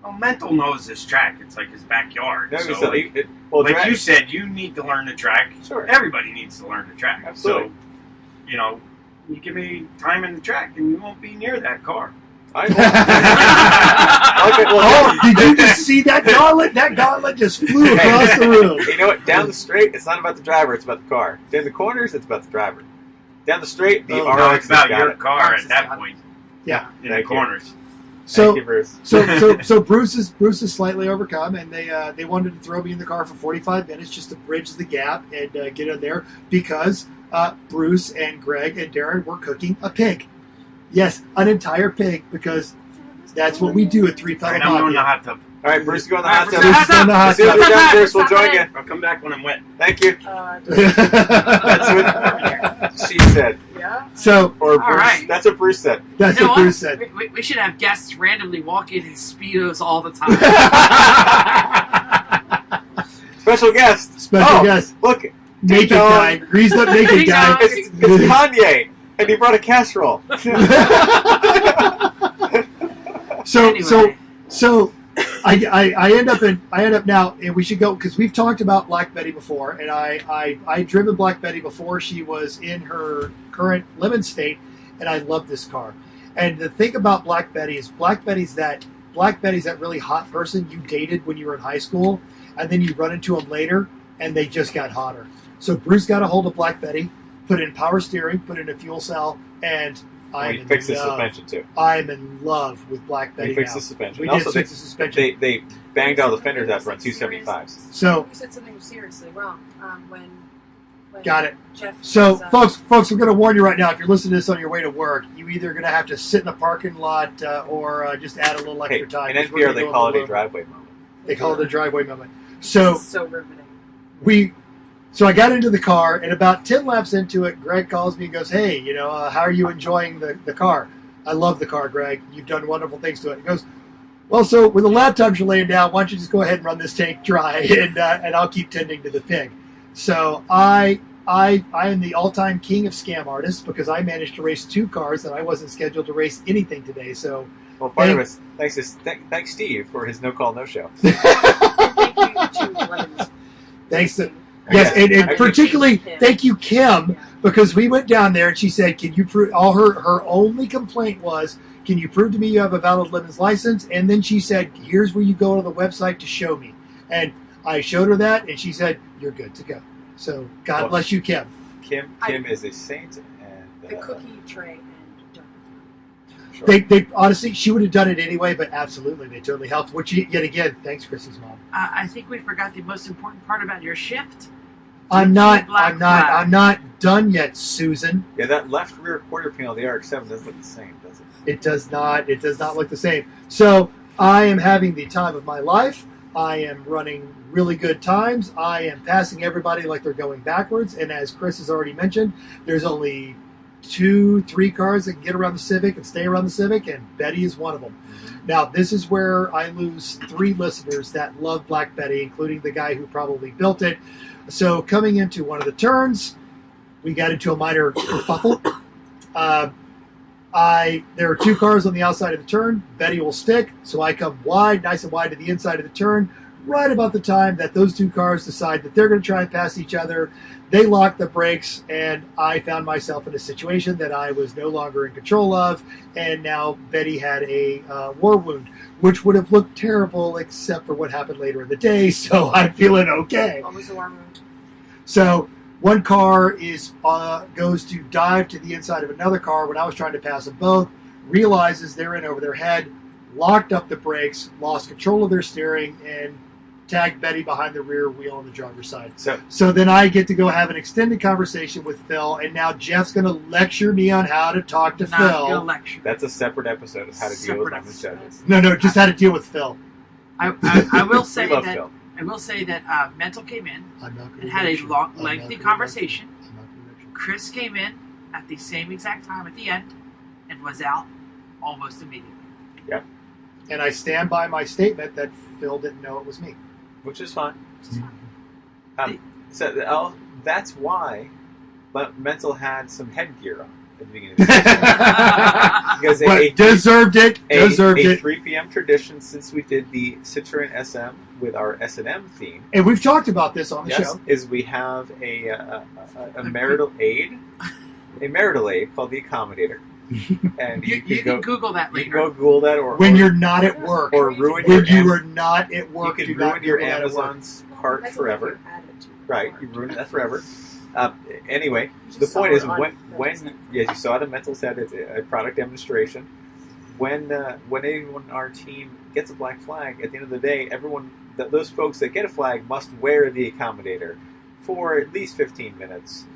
Speaker 6: Well, Mental knows this track. It's like his backyard.
Speaker 2: no,
Speaker 6: So,
Speaker 2: so
Speaker 6: like
Speaker 2: drag-
Speaker 6: you said, you need to learn the track.
Speaker 2: Sure.
Speaker 6: Everybody needs to learn the track.
Speaker 2: Absolutely.
Speaker 6: So, you know, you give me time in the track and you won't be near that car.
Speaker 2: I okay, well,
Speaker 3: Oh, did you just see that gauntlet? That gauntlet just flew across the room.
Speaker 2: you know what? Down the straight, it's not about the driver; it's about the car. Down the corners, it's about the driver. Down the straight, the
Speaker 3: Oh,
Speaker 6: No,
Speaker 2: RX
Speaker 6: it's about
Speaker 2: has got
Speaker 6: your
Speaker 2: it.
Speaker 6: car
Speaker 1: RX
Speaker 6: at that
Speaker 1: has got it.
Speaker 6: point.
Speaker 3: Yeah.
Speaker 6: In
Speaker 2: Thank
Speaker 6: the
Speaker 2: you.
Speaker 6: corners.
Speaker 2: Thank
Speaker 3: So
Speaker 2: you, Bruce.
Speaker 3: so Bruce is slightly overcome, and they wanted to throw me in the car for 45 minutes just to bridge the gap and get in there because Bruce and Greg and Darren were cooking a pig. Yes, an entire pig, because that's what we do at Three
Speaker 6: All
Speaker 3: Pedal
Speaker 6: right, I'm going to the
Speaker 3: Mafia.
Speaker 6: hot tub.
Speaker 2: All right, Bruce, go on the
Speaker 1: All
Speaker 2: hot
Speaker 1: right,
Speaker 2: tub.
Speaker 1: Bruce,
Speaker 3: Bruce is on the hot
Speaker 2: As soon as
Speaker 3: tub.
Speaker 2: we're done, Bruce, we'll join you.
Speaker 6: I'll come back when I'm wet.
Speaker 2: Thank you. That's what she said.
Speaker 4: Yeah.
Speaker 3: So
Speaker 2: Or Bruce.
Speaker 1: right.
Speaker 2: That's what Bruce said.
Speaker 3: that's
Speaker 1: You know
Speaker 3: what Bruce said.
Speaker 1: We should have guests randomly walk in Speedos all the time.
Speaker 2: Special guest.
Speaker 3: Special
Speaker 2: Oh,
Speaker 3: guest,
Speaker 2: Look,
Speaker 3: naked
Speaker 2: dong.
Speaker 3: guy, greased up naked
Speaker 1: Ding
Speaker 3: guy.
Speaker 1: dong.
Speaker 2: it's Kanye, and he brought a casserole.
Speaker 3: So
Speaker 1: Anyway.
Speaker 3: so I end up now, and we should go because we've talked about Black Betty before, and I driven Black Betty before she was in her current lemon state, and I love this car. And the thing about Black Betty is Black Betty's that really hot person you dated when you were in high school, and then you run into them later, and they just got hotter. So Bruce got a hold of Black Betty, put in power steering, put in a fuel cell, and
Speaker 2: We fixed the suspension too.
Speaker 3: I'm in love with Black Betty
Speaker 2: We fixed
Speaker 3: now.
Speaker 2: the suspension.
Speaker 3: We
Speaker 2: Also,
Speaker 3: did fix the suspension.
Speaker 2: they banged all the fenders out for 275s.
Speaker 3: So
Speaker 4: You said something seriously wrong when
Speaker 3: got it.
Speaker 4: Jeff.
Speaker 3: So
Speaker 4: was,
Speaker 3: folks, I'm going to warn you right now. If you're listening to this on your way to work, you either going to have to sit in the parking lot or just add a little
Speaker 2: Hey,
Speaker 3: extra time.
Speaker 2: in
Speaker 3: 'cause we're
Speaker 2: NPR
Speaker 3: gonna
Speaker 2: they
Speaker 3: go
Speaker 2: call it a
Speaker 3: little-
Speaker 2: driveway moment.
Speaker 3: They call it a driveway moment.
Speaker 4: This
Speaker 3: So
Speaker 4: is so riveting.
Speaker 3: So I got into the car, and about 10 laps into it, Greg calls me and goes, "Hey, how are you enjoying the car?" I love the car, Greg. You've done wonderful things to it. He goes, "Well, so when the lap times are laying down, why don't you just go ahead and run this tank dry, and I'll keep tending to the pig." So I am the all-time king of scam artists because I managed to race 2 cars that I wasn't scheduled to race anything today. So
Speaker 2: Well, part of us, thanks Steve for his no-call, no-show.
Speaker 4: Thank you to Lemons.
Speaker 3: thanks to yes, and
Speaker 2: I-
Speaker 3: particularly
Speaker 4: Kim.
Speaker 3: thank you, Kim.
Speaker 4: Yeah.
Speaker 3: Because we went down there and she said, "Can you prove?" All her only complaint was, "Can you prove to me you have a valid lemons license?" And then she said, "Here's where you go to the website to show me." And I showed her that, and she said, "You're good to go." So God
Speaker 2: Well,
Speaker 3: bless you, Kim.
Speaker 2: Kim is a saint, and
Speaker 4: The cookie tray and donut.
Speaker 2: sure.
Speaker 3: They honestly, she would have done it anyway, but absolutely, they totally helped. Which yet again, thanks, Chrissy's mom.
Speaker 1: I think we forgot the most important part about your shift.
Speaker 3: I'm
Speaker 1: Black
Speaker 3: not
Speaker 1: flag.
Speaker 3: done yet, Susan.
Speaker 2: Yeah, that left rear quarter panel of the RX-7 doesn't look the same, does it?
Speaker 3: It does not look the same. So I am having the time of my life. I am running really good times. I am passing everybody like they're going backwards. And as Chris has already mentioned, there's only 2-3 cars that can get around the Civic and stay around the Civic, and Betty is one of them. Now, this is where I lose 3 listeners that love Black Betty, including the guy who probably built it. So coming into one of the turns, we got into a minor kerfuffle. There are 2 cars on the outside of the turn. Betty will stick, so I come nice and wide to the inside of the turn. Right about the time that those 2 cars decide that they're going to try and pass each other, they lock the brakes, and I found myself in a situation that I was no longer in control of, and now Betty had a war wound, which would have looked terrible except for what happened later in the day, so I'm feeling okay.
Speaker 4: What was the warm room?
Speaker 3: So one car goes to dive to the inside of another car when I was trying to pass them both, realizes they're in over their head, locked up the brakes, lost control of their steering, and tag Betty behind the rear wheel on the driver's side.
Speaker 2: So
Speaker 3: then I get to go have an extended conversation with Phil, and now Jeff's going to lecture me on how to talk to
Speaker 1: Not gonna
Speaker 3: Phil.
Speaker 1: lecture.
Speaker 2: that's a separate episode of how to deal with
Speaker 1: Separate
Speaker 2: lemons judges.
Speaker 3: No, just how to deal with Phil.
Speaker 1: I will say
Speaker 2: We love
Speaker 1: that
Speaker 2: Phil.
Speaker 1: Mental came in
Speaker 3: I'm not gonna
Speaker 1: and had a
Speaker 3: lecture.
Speaker 1: long,
Speaker 3: I'm not
Speaker 1: lengthy
Speaker 3: gonna
Speaker 1: conversation.
Speaker 3: lecture. I'm not gonna lecture.
Speaker 1: Chris came in at the same exact time at the end and was out almost immediately.
Speaker 3: And I stand by my statement that Phil didn't know it was me.
Speaker 2: Which is fine.
Speaker 1: The-
Speaker 2: That's why Mental had some headgear on at the beginning of the season. Because
Speaker 3: But deserved it. Deserved
Speaker 2: a
Speaker 3: it.
Speaker 2: 3 p.m. tradition since we did the Citroen SM with our S&M theme.
Speaker 3: And we've talked about this on the show.
Speaker 2: Is we have a marital aid, called the Accommodator, and
Speaker 1: You can Google that
Speaker 2: you can
Speaker 1: later.
Speaker 2: go Google that, or
Speaker 3: When you're not at work.
Speaker 2: or ruin
Speaker 3: When
Speaker 2: your
Speaker 3: you are not at work,
Speaker 2: you
Speaker 3: do
Speaker 2: can
Speaker 3: not
Speaker 2: ruin your
Speaker 3: Google that at work.
Speaker 2: Amazon's cart
Speaker 4: That's
Speaker 2: forever.
Speaker 4: what you added to the
Speaker 2: Right,
Speaker 4: cart.
Speaker 2: you ruined that forever. Anyway,
Speaker 4: You just
Speaker 2: the
Speaker 4: saw
Speaker 2: point
Speaker 4: it
Speaker 2: is
Speaker 4: on
Speaker 2: when
Speaker 4: website.
Speaker 2: yes, you saw it on Mental said it's a product demonstration. When anyone on our team gets a black flag, at the end of the day, those folks that get a flag must wear the Accommodator for at least 15 minutes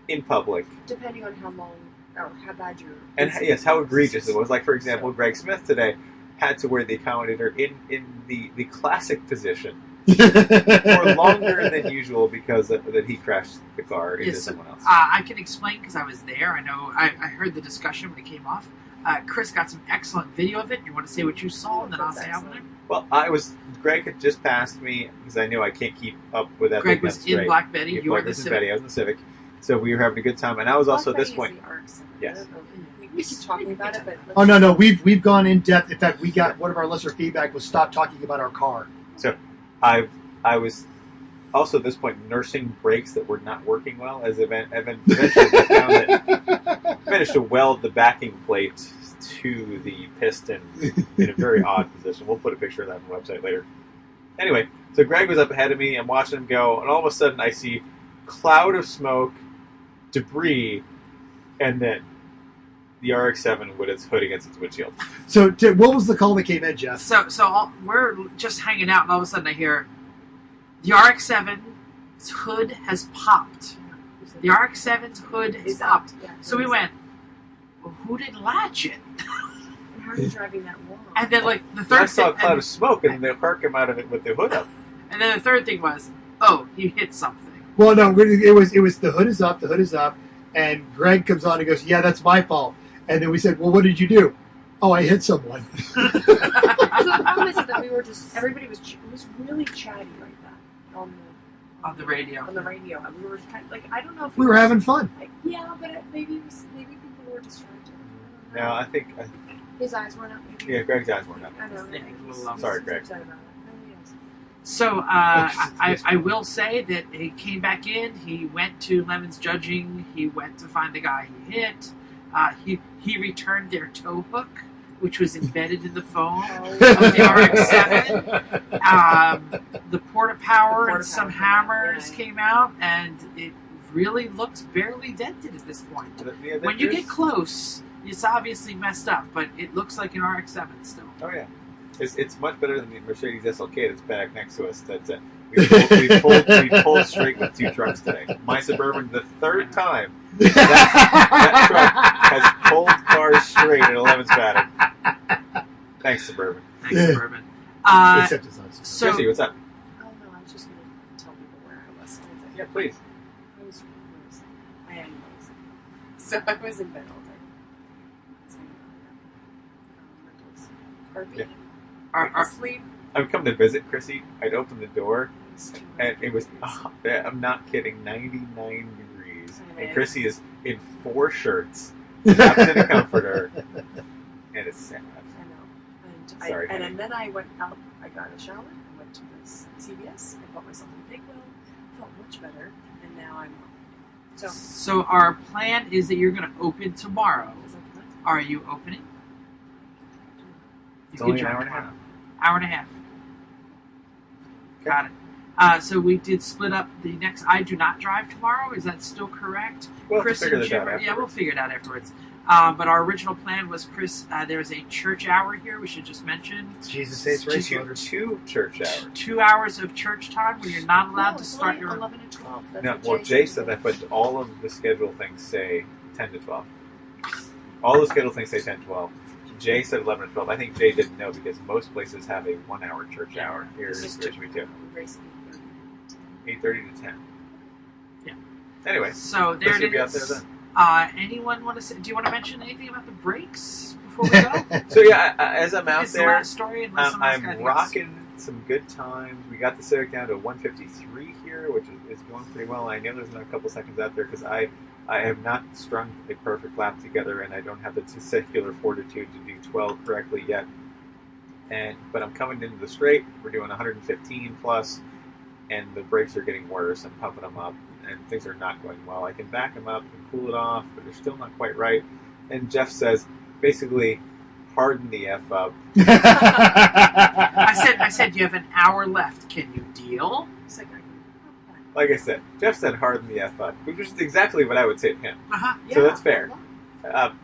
Speaker 2: in public.
Speaker 4: Depending on how long or how bad your
Speaker 2: And
Speaker 4: incident
Speaker 2: yes, how
Speaker 4: was.
Speaker 2: egregious it was. Like, for example,
Speaker 4: So-
Speaker 2: Greg Smith today had to wear the Accommodator in the classic position for longer than usual because that he crashed the car into
Speaker 1: Yes,
Speaker 2: someone else.
Speaker 1: I can explain because I was there. I know I heard the discussion when it came off. Chris got some excellent video of it. You want to say what you saw, and then I'll say how it.
Speaker 2: Well, Greg had just passed me because I knew I can't keep up with that.
Speaker 1: Greg
Speaker 2: big
Speaker 1: was
Speaker 2: mess
Speaker 1: in
Speaker 2: straight.
Speaker 1: Black Betty.
Speaker 2: Yeah,
Speaker 1: You were
Speaker 2: Black
Speaker 1: the
Speaker 2: versus
Speaker 1: Civic.
Speaker 2: Betty. I was in the Civic, so we were having a good time. And I was also at this point. Yes.
Speaker 4: We keep talking about it, but
Speaker 3: Oh no, we've gone in depth. In fact, we got one of our listener feedback was stop talking about our car.
Speaker 2: I was also at this point nursing brakes that were not working well. As eventually I found that I managed to weld the backing plate to the piston in a very odd position. We'll put a picture of that on the website later. Anyway, so Greg was up ahead of me. I'm watching him go, and all of a sudden I see cloud of smoke, debris, and then the RX-7 with its hood against its windshield.
Speaker 3: So, what was the call that came in, Jeff?
Speaker 1: We're just hanging out, and all of a sudden I hear the RX-7's hood has popped. The RX-7's hood has popped. So we went, well, who didn't latch it?
Speaker 4: And how are you driving that long?
Speaker 1: And then, like, the
Speaker 2: I
Speaker 1: third
Speaker 2: saw a
Speaker 1: thing,
Speaker 2: cloud of smoke, and the car came out of it with the hood up.
Speaker 1: and then the third thing was, oh, you hit something.
Speaker 3: Well, no, it was the hood is up, and Greg comes on and goes, "Yeah, that's my fault." And then we said, "Well, what did you do?" "Oh, I hit someone."
Speaker 4: So the problem is that we were just everybody was really chatty like that
Speaker 1: On the radio.
Speaker 4: on the radio, and we were kind of like I don't know if
Speaker 3: We were having fun.
Speaker 4: like, yeah, but maybe people were distracted. I don't know.
Speaker 2: No, I think
Speaker 4: His eyes weren't up. Maybe.
Speaker 2: yeah, Greg's eyes weren't up.
Speaker 4: I know.
Speaker 1: Yeah,
Speaker 4: He's
Speaker 2: Sorry, Greg.
Speaker 4: upset about it. No, he is.
Speaker 1: So I will say that he came back in. He went to Lemon's judging. He went to find the guy he hit. He returned their tow hook, which was embedded in the foam of the RX-7. The porta power and some hammers came out, and it really looks barely dented at this point.
Speaker 2: Yeah,
Speaker 1: When you get close, it's obviously messed up, but it looks like an RX-7 still.
Speaker 2: Oh yeah, it's much better than the Mercedes SLK that's back next to us. That's we pulled straight with two trucks today. My Suburban, the third time that truck has pulled cars straight at 11's batting. Thanks, Suburban.
Speaker 1: Thanks,
Speaker 3: Yeah.
Speaker 1: Suburban.
Speaker 3: Except it's not.
Speaker 1: So
Speaker 2: Chrissy, what's up?
Speaker 4: Oh no, I was just gonna tell people where I was.
Speaker 2: Yeah, please.
Speaker 4: I am so I was in bed all day. So,
Speaker 2: Yeah.
Speaker 1: are-
Speaker 4: asleep.
Speaker 2: I've come to visit Chrissy. I'd open the door, and it was, I'm not kidding, 99 degrees. And Chrissy is in 4 shirts, wrapped in a comforter, and it's sad.
Speaker 4: I know.
Speaker 2: Sorry,
Speaker 4: And then I went out. I got a shower. I went to this CVS. I bought myself a big wheel. Felt much better, and now I'm home.
Speaker 1: So our plan is that you're going to open tomorrow.
Speaker 4: Is that good?
Speaker 1: Are you opening?
Speaker 2: It's
Speaker 1: You
Speaker 2: only
Speaker 1: can
Speaker 2: an
Speaker 1: drive
Speaker 2: hour and a
Speaker 1: tomorrow.
Speaker 2: half.
Speaker 1: Hour and a half. Got it. So we did split up the next. I do not drive tomorrow. Is that still correct?
Speaker 2: We'll have to
Speaker 1: Chris
Speaker 2: figure
Speaker 1: and
Speaker 2: this out
Speaker 1: Jim. Yeah, we'll
Speaker 2: afterwards.
Speaker 1: figure it out afterwards. But our original plan was, Chris, there's a church hour here. We should just mention
Speaker 3: Jesus saves race
Speaker 2: Two
Speaker 3: motors.
Speaker 2: church hours.
Speaker 1: 2 hours of church time where you're not allowed to start your.
Speaker 4: 11 and 12. That's
Speaker 2: No,
Speaker 4: what
Speaker 2: well, Jay said that, but all of the schedule things say 10 to 12. All the schedule things say 10 to 12. Jay said 11 to 12. I think Jay didn't know because most places have a 1 hour church hour. Here
Speaker 4: This
Speaker 2: in
Speaker 4: is
Speaker 2: Richmond, too.
Speaker 4: Race
Speaker 2: 8:30 to 10.
Speaker 1: Yeah.
Speaker 2: Anyway,
Speaker 1: So there
Speaker 2: Chris will
Speaker 1: it
Speaker 2: be out there
Speaker 1: is.
Speaker 2: then.
Speaker 1: Anyone want to say? Do you want to mention anything about the breaks before we go?
Speaker 2: So yeah, as I'm out
Speaker 1: It's the
Speaker 2: there,
Speaker 1: last story, unless someone else got
Speaker 2: I'm
Speaker 1: anything else.
Speaker 2: rocking some good times. We got the Civic down to 153 here, which is going pretty well. I know there's not a couple seconds out there because I have not strung a perfect lap together, and I don't have the testicular fortitude to do 12 correctly yet. But I'm coming into the straight. We're doing 115 plus, and the brakes are getting worse. I'm pumping them up, and things are not going well. I can back them up and cool it off, but they're still not quite right. And Jeff says, basically, harden the F up.
Speaker 1: I said you have an hour left. Can you deal?
Speaker 4: It's like,
Speaker 2: Like I said, Jeff said harden the F up, which is exactly what I would say to him.
Speaker 1: Uh-huh.
Speaker 2: So that's fair.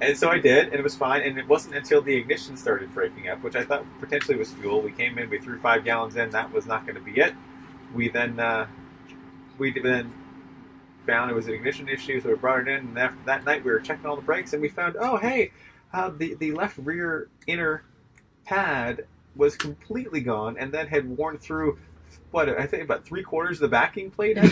Speaker 2: And so I did, and it was fine. And it wasn't until the ignition started breaking up, which I thought potentially was fuel. We came in, we threw 5 gallons in. That was not going to be it. We then found it was an ignition issue, so we brought it in. And after that night, we were checking all the brakes, and we found, oh hey, the left rear inner pad was completely gone, and then had worn through. What, I think about 3/4 of the backing plate.
Speaker 1: It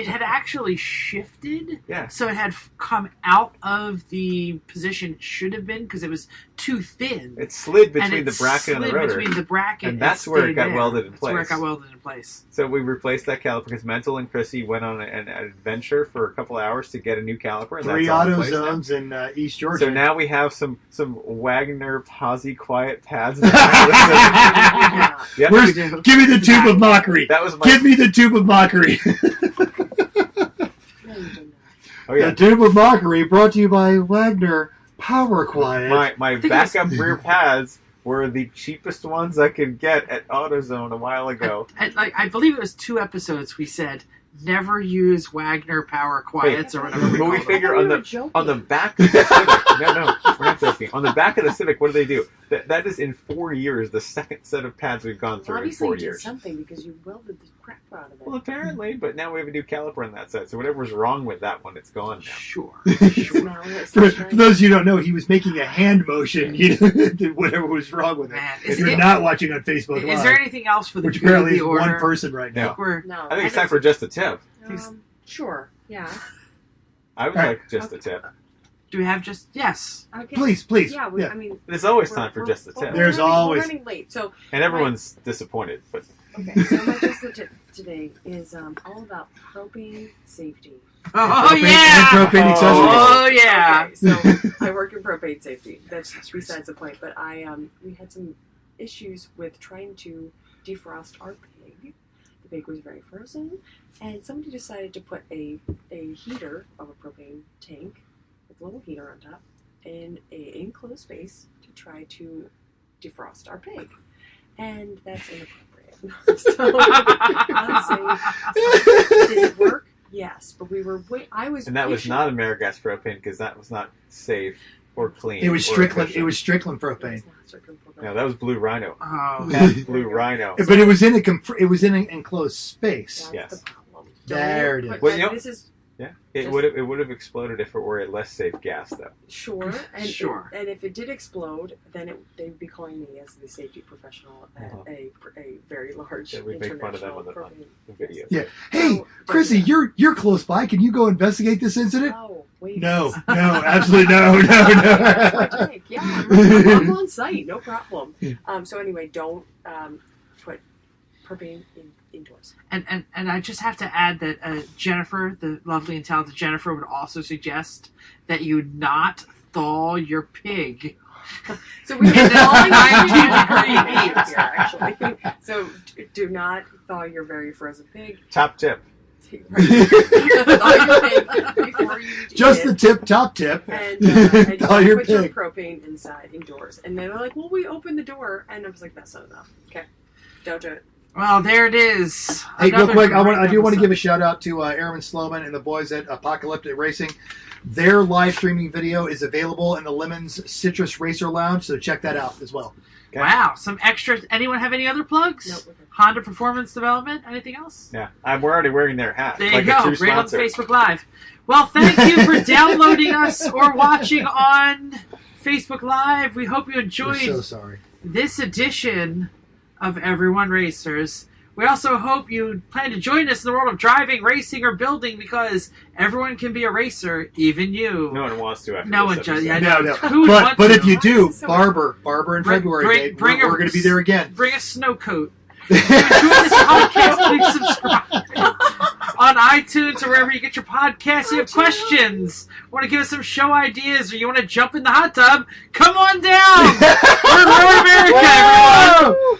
Speaker 1: had actually shifted.
Speaker 2: Yeah.
Speaker 1: So it had come out of the position it should have been because it was too thin.
Speaker 2: It slid
Speaker 1: And
Speaker 2: between
Speaker 1: it
Speaker 2: the bracket and the
Speaker 1: slid
Speaker 2: rotor.
Speaker 1: between the bracket
Speaker 2: And that's where it
Speaker 1: stayed
Speaker 2: got
Speaker 1: there.
Speaker 2: welded in
Speaker 1: That's where it
Speaker 2: place.
Speaker 1: got welded in place.
Speaker 2: So we replaced that caliper because Mental and Chrissy went on an adventure for a couple hours to get a new caliper. And
Speaker 3: 3
Speaker 2: that's all in
Speaker 3: auto
Speaker 2: place now.
Speaker 3: zones in East Georgia.
Speaker 2: So now we have some Wagner Posi quiet pads. Yep.
Speaker 3: Where's, give me the tube of mockery.
Speaker 2: That was my.
Speaker 3: Give me the tube of mockery.
Speaker 4: No, you did
Speaker 2: Oh yeah.
Speaker 3: The tube of mockery brought to you by Wagner Power Quiet.
Speaker 2: My
Speaker 1: Thing
Speaker 2: backup rear pads were the cheapest ones I could get at AutoZone a while ago.
Speaker 1: I believe it was 2 episodes we said never use Wagner Power Quiets or whatever we
Speaker 2: But
Speaker 1: call
Speaker 2: we
Speaker 1: them.
Speaker 2: figure
Speaker 4: I thought
Speaker 2: on
Speaker 4: we
Speaker 2: the
Speaker 4: were joking.
Speaker 2: on the back of the Civic. No, we're not joking. On the back of the Civic, what do they do? That is in 4 years the second set of pads we've gone through
Speaker 4: Obviously,
Speaker 2: in 4
Speaker 4: you did
Speaker 2: years.
Speaker 4: something because you welded the crap out of it.
Speaker 2: Well, apparently, but now we have a new caliper on that set, so whatever's wrong with that one, it's gone now.
Speaker 1: Sure.
Speaker 4: Now it's
Speaker 3: For,
Speaker 4: not
Speaker 3: for
Speaker 4: shiny.
Speaker 3: those of you who don't know, he was making a hand motion, whatever was wrong with it.
Speaker 1: Man,
Speaker 3: If you're not watching on Facebook
Speaker 1: is
Speaker 3: Live,
Speaker 1: there anything else for the
Speaker 3: which
Speaker 1: good of
Speaker 3: apparently
Speaker 1: the
Speaker 3: is
Speaker 1: order?
Speaker 3: one person right now.
Speaker 1: We're,
Speaker 4: No.
Speaker 2: I think it's time for just a tip.
Speaker 4: Sure. Yeah.
Speaker 2: I would
Speaker 3: All right.
Speaker 2: like just a tip.
Speaker 1: do we have just yes?
Speaker 4: Okay.
Speaker 3: Please.
Speaker 4: Yeah.
Speaker 3: Yeah.
Speaker 4: I mean.
Speaker 2: There's always
Speaker 4: we're-
Speaker 2: time for
Speaker 4: we're-
Speaker 2: just a
Speaker 4: we're
Speaker 2: tip.
Speaker 3: There's
Speaker 4: running-
Speaker 3: always-
Speaker 4: We're running late, so
Speaker 2: And everyone's disappointed, but
Speaker 4: okay. So my just the tip today is all about propane safety.
Speaker 1: Oh
Speaker 3: Propane-
Speaker 1: yeah.
Speaker 3: and propane accessories.
Speaker 1: Oh yeah.
Speaker 4: Okay, so I work in propane safety. That's besides the point. But we had some issues with trying to defrost our pig. The pig was very frozen, and somebody decided to put a heater of a propane tank with a little heater on top in a enclosed space to try to defrost our pig, and that's inappropriate. So unsafe. Did it work? Yes, but we were.
Speaker 2: and that was not Amerigas propane because that was not safe or clean.
Speaker 3: It was
Speaker 2: or
Speaker 3: Strickland.
Speaker 2: efficient.
Speaker 3: It was Strickland
Speaker 4: It was
Speaker 3: propane,
Speaker 4: not Strickland propane.
Speaker 2: No, that was Blue Rhino.
Speaker 1: Oh.
Speaker 2: That's Blue Rhino.
Speaker 3: but it was in it was in an enclosed space.
Speaker 4: That's
Speaker 2: Yes.
Speaker 4: the problem.
Speaker 3: There it
Speaker 4: Don't
Speaker 3: is.
Speaker 4: put-
Speaker 2: Well, you know-
Speaker 4: this is
Speaker 2: Yeah, it
Speaker 4: Just-
Speaker 2: would have exploded if it were a less safe gas, though.
Speaker 4: sure, and
Speaker 1: Sure.
Speaker 4: and if it did explode, then they'd be calling me as the safety professional at
Speaker 2: Uh-huh.
Speaker 4: a very large
Speaker 2: Yeah, we make fun of them
Speaker 4: international
Speaker 2: on the
Speaker 4: propane-
Speaker 2: videos.
Speaker 3: Yeah. Hey,
Speaker 4: So,
Speaker 3: Chrissy, you're close by. Can you go investigate this incident?
Speaker 4: Oh, wait.
Speaker 3: No, absolutely no.
Speaker 4: That's my take. Yeah, I'm on site, no problem. So anyway, don't put propane indoors.
Speaker 1: And I just have to add that Jennifer, the lovely and talented Jennifer, would also suggest that you not thaw your pig.
Speaker 4: So we
Speaker 1: It's
Speaker 4: all
Speaker 1: all 90
Speaker 4: here,
Speaker 1: degrees.
Speaker 4: actually. So do not thaw your very frozen pig.
Speaker 2: Top tip.
Speaker 4: Thaw your pig before you eat
Speaker 3: Just
Speaker 4: it.
Speaker 3: the top tip.
Speaker 4: And
Speaker 3: Thaw
Speaker 4: don't
Speaker 3: your
Speaker 4: put your
Speaker 3: pig.
Speaker 4: propane inside indoors. And then they're like, well, we opened the door. And I was like, that's not enough. Okay. Don't do it.
Speaker 1: Well, there it is.
Speaker 3: Hey, real
Speaker 1: Another
Speaker 3: quick,
Speaker 1: great
Speaker 3: I do want to
Speaker 1: episode.
Speaker 3: give a shout out to Aaron Sloman and the boys at Apocalyptic Racing. Their live streaming video is available in the Lemons Citrus Racer Lounge, so check that out as well.
Speaker 2: Okay.
Speaker 1: Wow, some extra. Anyone have any other plugs?
Speaker 4: No, we're good.
Speaker 1: Honda Performance Development. Anything else?
Speaker 2: Yeah, we're already wearing their hat.
Speaker 1: There
Speaker 2: like
Speaker 1: you
Speaker 2: a
Speaker 1: go.
Speaker 2: true
Speaker 1: Right on
Speaker 2: sponsor.
Speaker 1: Facebook Live. Well, thank you for downloading us or watching on Facebook Live. We hope you
Speaker 3: We're
Speaker 1: enjoyed
Speaker 3: so sorry.
Speaker 1: this edition of Everyone Racers. We also hope you plan to join us in the world of driving, racing, or building, because everyone can be a racer, even you.
Speaker 2: No one wants to. After
Speaker 1: No
Speaker 2: this
Speaker 1: one does.
Speaker 2: episode.
Speaker 1: Yeah,
Speaker 3: No.
Speaker 1: Who would
Speaker 3: But
Speaker 1: want
Speaker 3: but
Speaker 1: to?
Speaker 3: if you do,
Speaker 4: So-
Speaker 3: Barber in
Speaker 1: Bring-
Speaker 3: February,
Speaker 1: bring-
Speaker 3: babe,
Speaker 1: bring
Speaker 3: we're
Speaker 1: a-
Speaker 3: going to be there again.
Speaker 1: Bring a snow coat. If you enjoy this podcast, please subscribe on iTunes or wherever you get your podcasts. You have questions, want to give us some show ideas, or you want to jump in the hot tub, come on down. We're in Road America, everyone.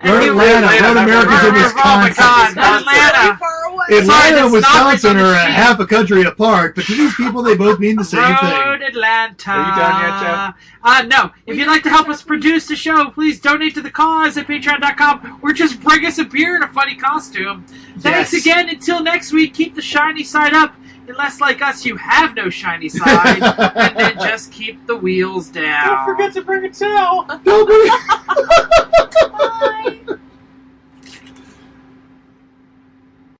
Speaker 3: Road
Speaker 1: we-
Speaker 3: Atlanta. Road America's in
Speaker 1: Oh my
Speaker 3: Wisconsin.
Speaker 1: God,
Speaker 4: Really
Speaker 1: Atlanta.
Speaker 4: far away.
Speaker 1: Sorry,
Speaker 3: Atlanta
Speaker 1: that's
Speaker 3: and
Speaker 1: not
Speaker 3: Wisconsin
Speaker 1: written on
Speaker 3: are
Speaker 1: the
Speaker 3: a
Speaker 1: sheet.
Speaker 3: half a country apart, but to these people, they both mean the same
Speaker 1: Road
Speaker 3: thing.
Speaker 1: Atlanta.
Speaker 2: Are you done yet, Jeff?
Speaker 1: No. If you'd like to help us produce the show, please donate to the cause at patreon.com, or just bring us a beer in a funny costume. Thanks
Speaker 3: Yes.
Speaker 1: again. Until next week, keep the shiny side up. Unless, like us, you have no shiny side, and then just keep the wheels down.
Speaker 2: Don't forget to bring a towel.
Speaker 3: Don't be-